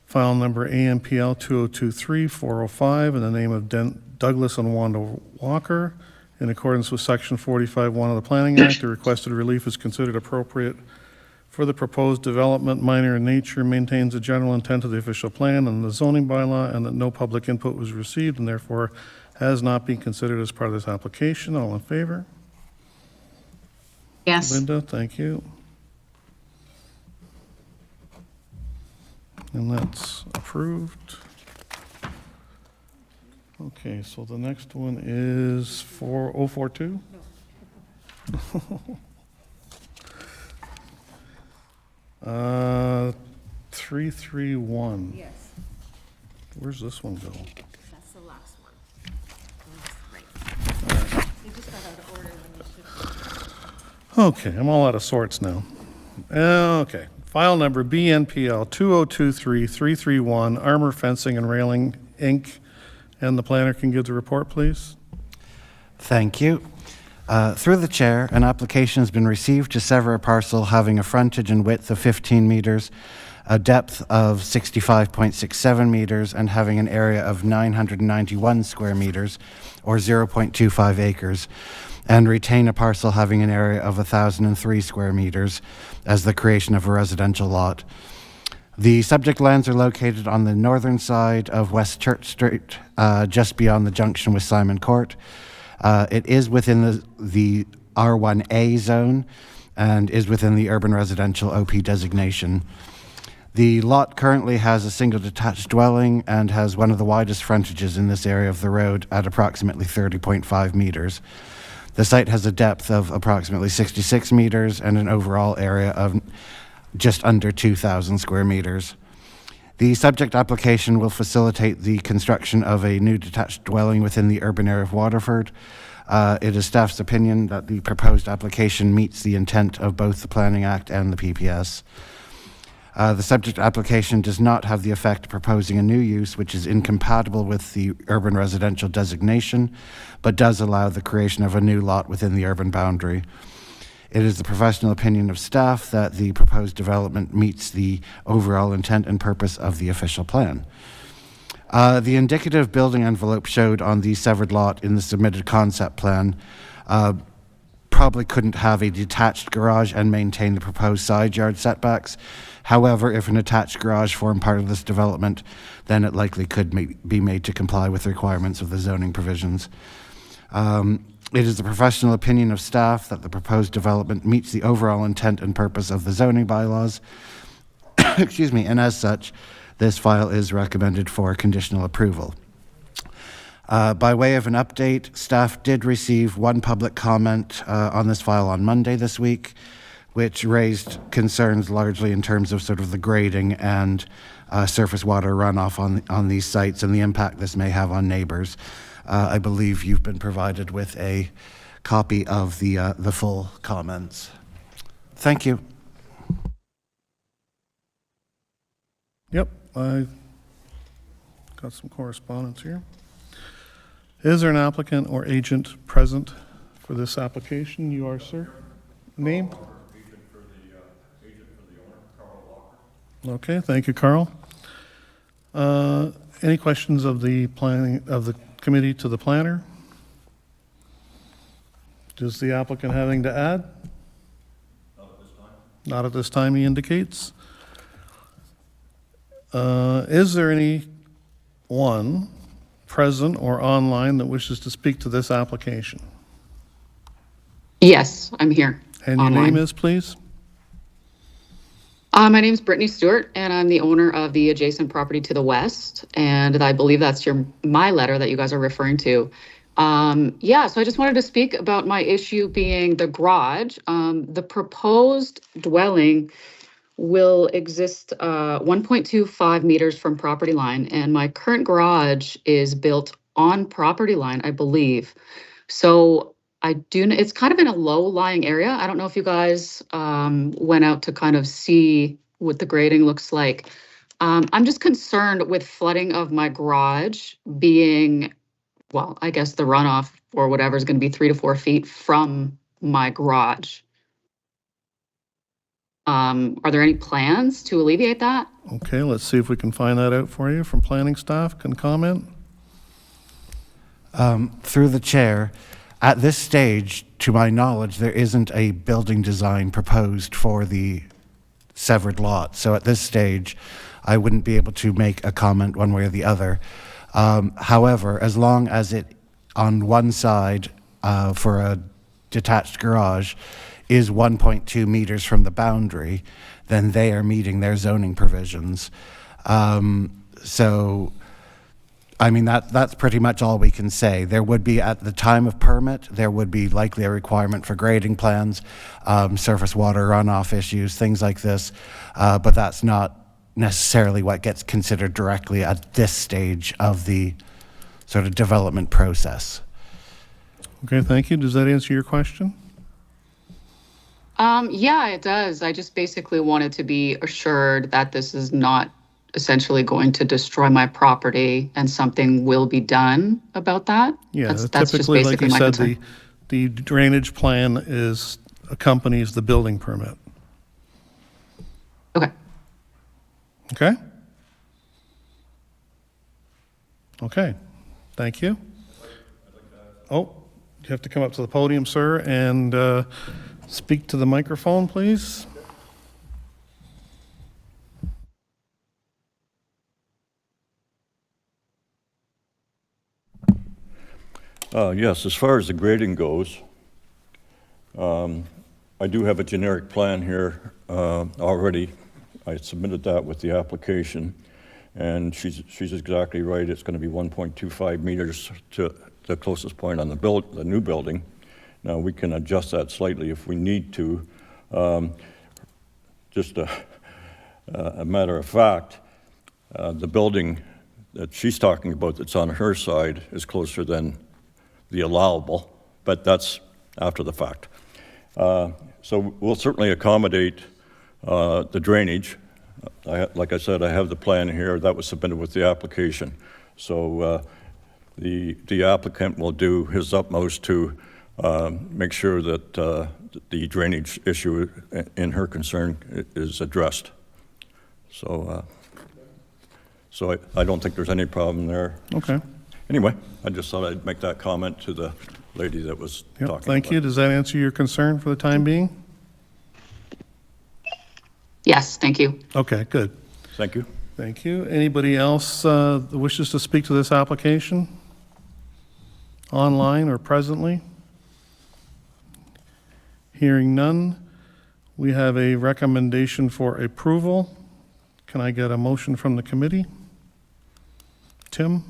File number AMPL 2023-405 in the name of Douglas and Wanda Walker. In accordance with Section 45(1) of the Planning Act, the requested relief is considered appropriate for the proposed development, minor in nature, maintains the general intent of the official plan and the zoning bylaw, and that no public input was received and therefore has not been considered as part of this application. All in favor? Yes. Linda, thank you. And that's approved. Okay, so the next one is 4042? No. 331. Yes, Where's this one go? that's the last one. Right. They just got out of order when you should. Okay, I'm all out of sorts now. Okay, file number BNPL 2023-331, Armor Fencing and Railing, Inc. And the planner can give the report, please. Thank you. Through the chair, an application has been received to sever a parcel having a frontage and width of 15 meters, a depth of 65.67 meters, and having an area of 991 square meters, or 0.25 acres, and retain a parcel having an area of 1,003 square meters as the creation of a residential lot. The subject lands are located on the northern side of West Church Street, just beyond the junction with Simon Court. It is within the R1A zone and is within the urban residential OP designation. The lot currently has a single detached dwelling and has one of the widest frontages in this area of the road at approximately 30.5 meters. The site has a depth of approximately 66 meters and an overall area of just under 2,000 square meters. The subject application will facilitate the construction of a new detached dwelling within the urban area of Waterford. It is staff's opinion that the proposed application meets the intent of both the Planning Act and the PPS. The subject application does not have the effect of proposing a new use which is incompatible with the urban residential designation, but does allow the creation of a new lot within the urban boundary. It is the professional opinion of staff that the proposed development meets the overall intent and purpose of the official plan. The indicative building envelope showed on the severed lot in the submitted concept plan probably couldn't have a detached garage and maintain the proposed side yard setbacks. However, if an attached garage formed part of this development, then it likely could be made to comply with the requirements of the zoning provisions. It is the professional opinion of staff that the proposed development meets the overall intent and purpose of the zoning bylaws. Excuse me, and as such, this file is recommended for conditional approval. By way of an update, staff did receive one public comment on this file on Monday this week, which raised concerns largely in terms of sort of the grading and surface water runoff on these sites and the impact this may have on neighbors. I believe you've been provided with a copy of the full comments. Thank you. Yep, I got some correspondence here. Is there an applicant or agent present for this application? You are, sir. Name? Okay, thank you, Carl. Any questions of the planning of the committee to the planner? Does the applicant have anything to add? Not at this time. Not at this time, he indicates. Is there anyone present or online that wishes to speak to this application? Yes, I'm here. And your name is, please? My name is Brittany Stewart, and I'm the owner of the adjacent property to the west. And I believe that's my letter that you guys are referring to. So I just wanted to speak about my issue being the garage. The proposed dwelling will exist 1.25 meters from property line, and my current garage is built on property line, I believe. So it's kind of in a low-lying area. I don't know if you guys went out to kind of see what the grading looks like. I'm just concerned with flooding of my garage being, well, I guess the runoff or whatever is going to be 3 to 4 feet from my garage. Are there any plans to alleviate that? Okay, let's see if we can find that out for you from planning staff. Can comment? Through the chair, at this stage, to my knowledge, there isn't a building design proposed for the severed lot. So at this stage, I wouldn't be able to make a comment one way or the other. However, as long as it on one side for a detached garage is 1.2 meters from the boundary, then they are meeting their zoning provisions. So, I mean, that's pretty much all we can say. There would be, at the time of permit, there would be likely a requirement for grading plans, surface water runoff issues, things like this, but that's not necessarily what gets considered directly at this stage of the sort of development process. Okay, thank you. Does that answer your question? Yeah, it does. I just basically wanted to be assured that this is not essentially going to destroy my property and something will be done about that. Yeah, that's typically, just like you my said, concern. the drainage plan accompanies the building permit. Okay. Okay? Okay, thank you. Oh, you have to come up to the podium, sir, and speak to the microphone, please. Yes, as far as the grading goes, I do have a generic plan here already. I submitted that with the application, and she's exactly right. It's going to be 1.25 meters to the closest point on the new building. Now, we can adjust that slightly if we need to. Just a matter of fact, the building that she's talking about that's on her side is closer than the allowable, but that's after the fact. So we'll certainly accommodate the drainage. Like I said, I have the plan here that was submitted with the application. So the applicant will do his utmost to make sure that the drainage issue in her concern is addressed. So I don't think there's any problem there. Okay. Anyway, I just thought I'd make that comment to the lady that was talking. Thank you. Does that answer your concern for the time being? Yes, thank you. Okay, good. Thank you. Thank you. Anybody else that wishes to speak to this application? Online or presently? Hearing none, we have a recommendation for approval. Can I get a motion from the committee? Tim?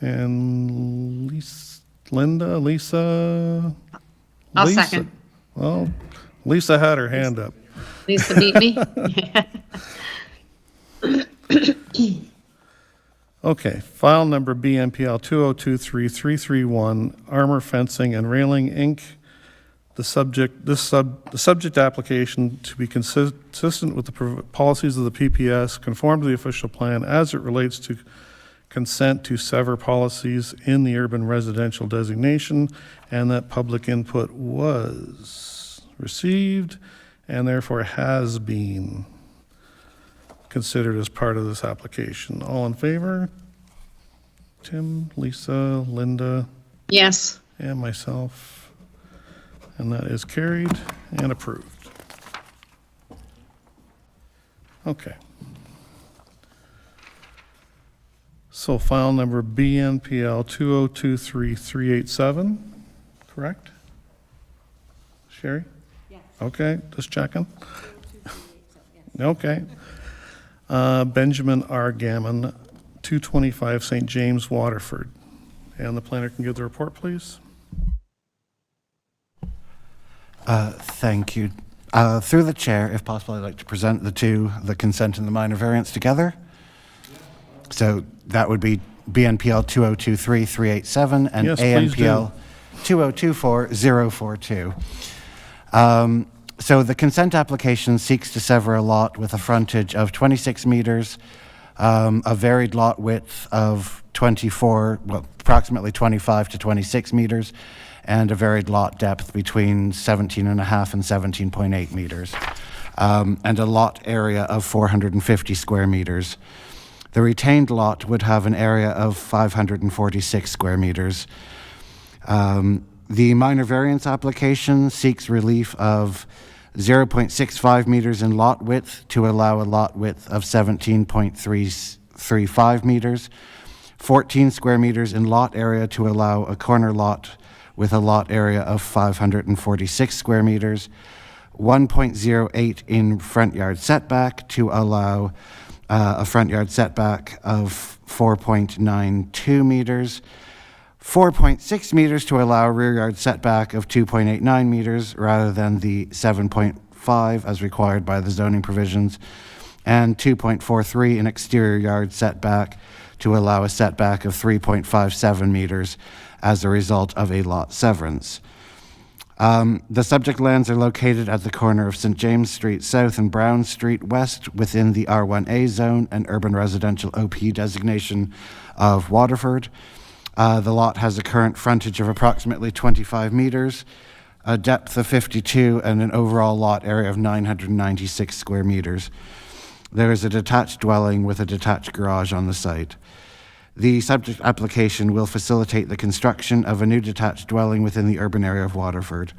And Lisa? I'll Lisa. second. Well, Lisa had her hand up. Lisa beat me. Okay, file number BNPL 2023331, Armor Fencing and Railing, Inc. The subject application to be consistent with the policies of the PPS, conform to the official plan as it relates to consent to sever policies in the urban residential designation, and that public input was received and therefore has been considered as part of this application. All in favor? Tim, Lisa, Linda, Yes. and myself. And that is carried and approved. Okay. So file number BNPL 2023387, correct? Sherry? Yes. Okay, just checking. Okay. Benjamin R. Gammon, 225 St. James, Waterford. And the planner can give the report, please. Thank you. Through the chair, if possible, I'd like to present the consent and the minor variance together. So that would be BNPL 2023387 and Yes, please do. ANPL 2024042. So the consent application seeks to sever a lot with a frontage of 26 meters, a varied lot width of approximately 25 to 26 meters, and a varied lot depth between 17.5 and 17.8 meters, and a lot area of 450 square meters. The retained lot would have an area of 546 square meters. The minor variance application seeks relief of 0.65 meters in lot width to allow a lot width of 17.335 meters, 14 square meters in lot area to allow a corner lot with a lot area of 546 square meters, 1.08 in front yard setback to allow a front yard setback of 4.92 meters, 4.6 meters to allow a rear yard setback of 2.89 meters rather than the 7.5 as required by the zoning provisions, and 2.43 in exterior yard setback to allow a setback of 3.57 meters as a result of a lot severance. The subject lands are located at the corner of St. James Street South and Brown Street West within the R1A zone and urban residential OP designation of Waterford. The lot has a current frontage of approximately 25 meters, a depth of 52, and an overall lot area of 996 square meters. There is a detached dwelling with a detached garage on the site. The subject application will facilitate the construction of a new detached dwelling within the urban area of Waterford.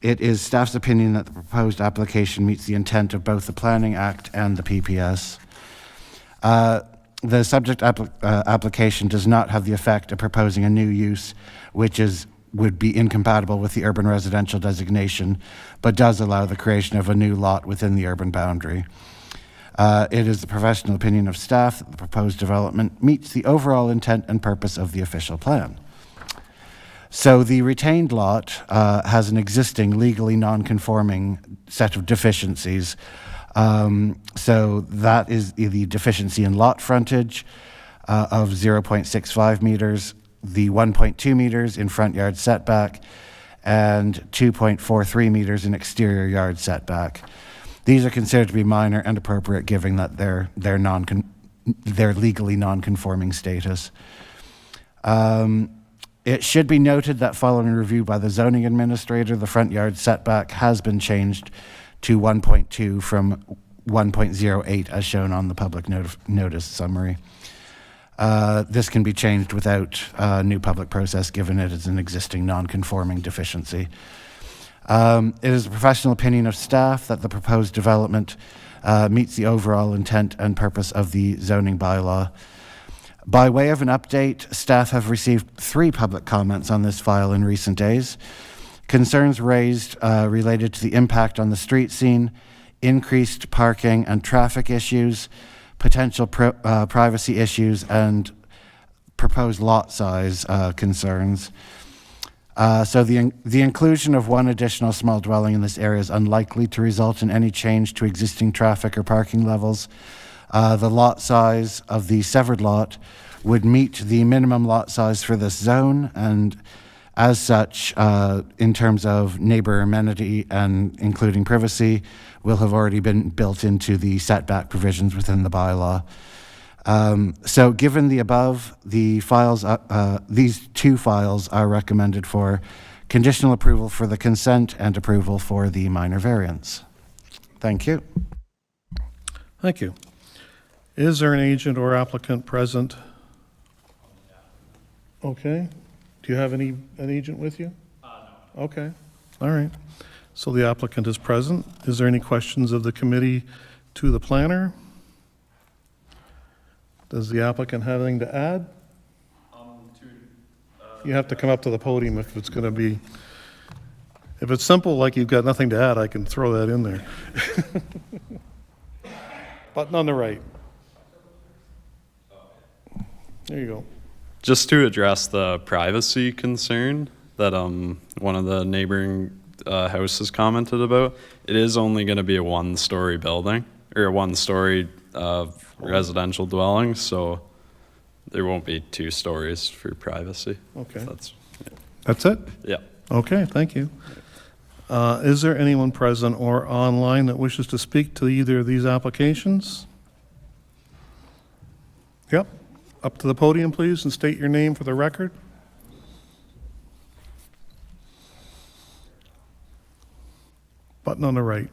It is staff's opinion that the proposed application meets the intent of both the Planning Act and the PPS. The subject application does not have the effect of proposing a new use, which would be incompatible with the urban residential designation, but does allow the creation of a new lot within the urban boundary. It is the professional opinion of staff that the proposed development meets the overall intent and purpose of the official plan. So the retained lot has an existing legally non-conforming set of deficiencies. So that is the deficiency in lot frontage of 0.65 meters, the 1.2 meters in front yard setback, and 2.43 meters in exterior yard setback. These are considered to be minor and appropriate given that they're legally non-conforming status. It should be noted that following review by the zoning administrator, the front yard setback has been changed to 1.2 from 1.08 as shown on the public notice summary. This can be changed without a new public process given it is an existing non-conforming deficiency. It is the professional opinion of staff that the proposed development meets the overall intent and purpose of the zoning bylaw. By way of an update, staff have received 3 public comments on this file in recent days. Concerns raised related to the impact on the street scene, increased parking and traffic issues, potential privacy issues, and proposed lot size concerns. So the inclusion of one additional small dwelling in this area is unlikely to result in any change to existing traffic or parking levels. The lot size of the severed lot would meet the minimum lot size for this zone, and as such, in terms of neighbor amenity and including privacy, will have already been built into the setback provisions within the bylaw. So given the above, the files, these 2 files are recommended for conditional approval for the consent and approval for the minor variance. Thank you. Thank you. Is there an agent or applicant present? Okay. Do you have an agent with you? No. Okay. All right. So the applicant is present. Is there any questions of the committee to the planner? Does the applicant have anything to add? You have to come up to the podium if it's going to be, if it's simple, like you've got nothing to add, I can throw that in there. Button on the right. There you go. Just to address the privacy concern that one of the neighboring houses commented about, it is only going to be a 1-story building, or a 1-story residential dwelling, so there won't be 2 stories for privacy. Okay. Yeah. That's it? Yeah. Okay, thank you. Is there anyone present or online that wishes to speak to either of these applications? Yep. Up to the podium, please, and state your name for the record. Button on the right.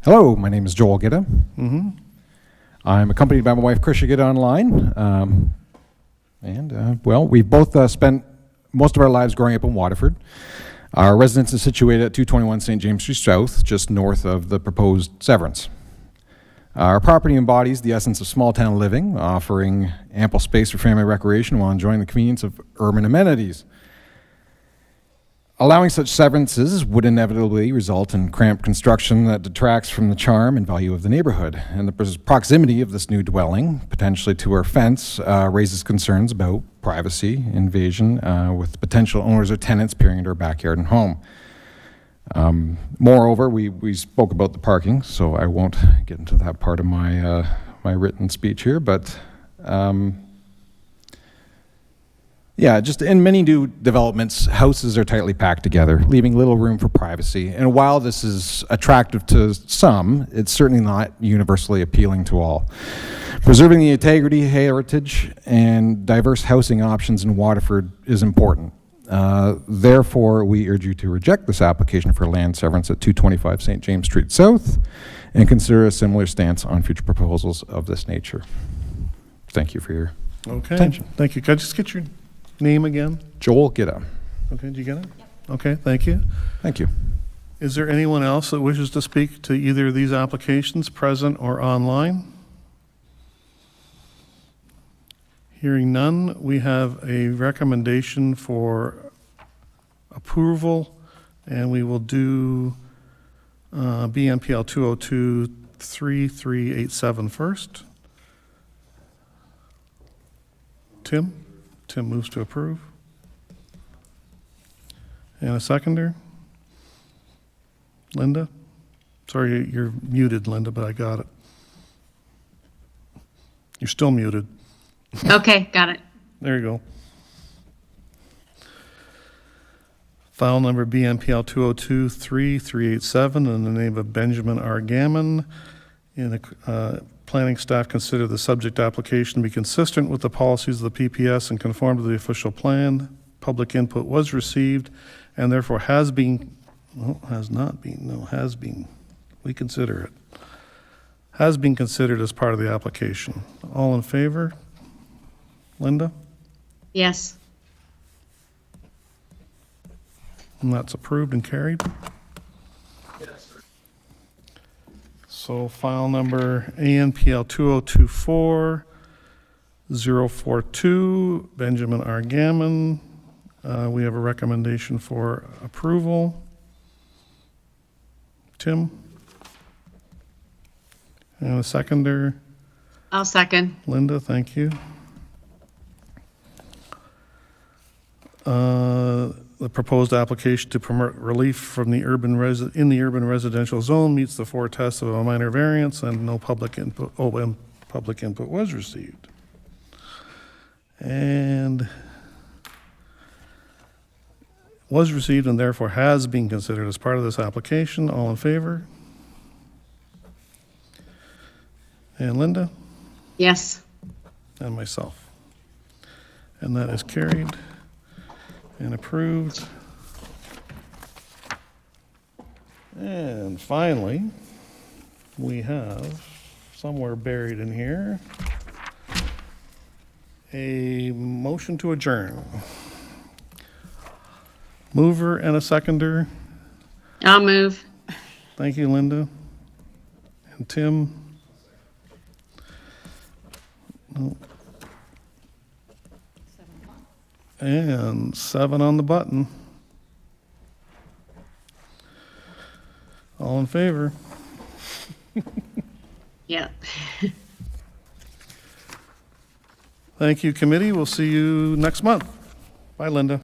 Hello, my name is Joel Gitta. Mm-hmm. I'm accompanied by my wife, Krisha Gitta, online. Well, we've both spent most of our lives growing up in Waterford. Our residence is situated at 221 St. James Street South, just north of the proposed severance. Our property embodies the essence of small town living, offering ample space for family recreation while enjoying the convenience of urban amenities. Allowing such severances would inevitably result in cramped construction that detracts from the charm and value of the neighborhood. And the proximity of this new dwelling, potentially to our fence, raises concerns about privacy, invasion, with potential owners or tenants peering into our backyard and home. Moreover, we spoke about the parking, so I won't get into that part of my my written speech here, but yeah, just in many new developments, houses are tightly packed together, leaving little room for privacy. And while this is attractive to some, it's certainly not universally appealing to all. Preserving the integrity, heritage, and diverse housing options in Waterford is important. Therefore, we urge you to reject this application for land severance at 225 St. James Street South and consider a similar stance on future proposals of this nature. Thank you for your attention. Thank you. Can I just get your name again? Joel Gitta. Okay, did you get it? Yep. Okay, thank you. Thank you. Is there anyone else that wishes to speak to either of these applications, present or online? Hearing none, we have a recommendation for approval, and we will do BNPL 202-3387 first. Tim moves to approve. And a seconder? Linda? Sorry, you're muted, Linda, but I got it. You're still muted. Okay, got it. There you go. File number BNPL 202-3387 in the name of Benjamin R. Gammon. In the planning staff consider the subject application to be consistent with the policies of the PPS and conform to the official plan. Public input was received and therefore has been, has been, we consider it, has been considered as part of the application. All in favor? Linda? Yes. And that's approved and carried. So file number ANPL 2024, 042, Benjamin R. Gammon. We have a recommendation for approval. Tim? And a seconder. I'll second. Linda, thank you. The proposed application to permit relief from the in the urban residential zone meets the 4 tests of a minor variance, and no public input, and public input was received. And was received and therefore has been considered as part of this application. All in favor? And Linda? Yes. And myself. And that is carried and approved. And finally, we have somewhere buried in here a motion to adjourn. Mover and a seconder. I'll move. Thank you, Linda. And Tim. No. And 7 on the button. All in favor? Yeah. Thank you, committee. We'll see you next month. Bye, Linda.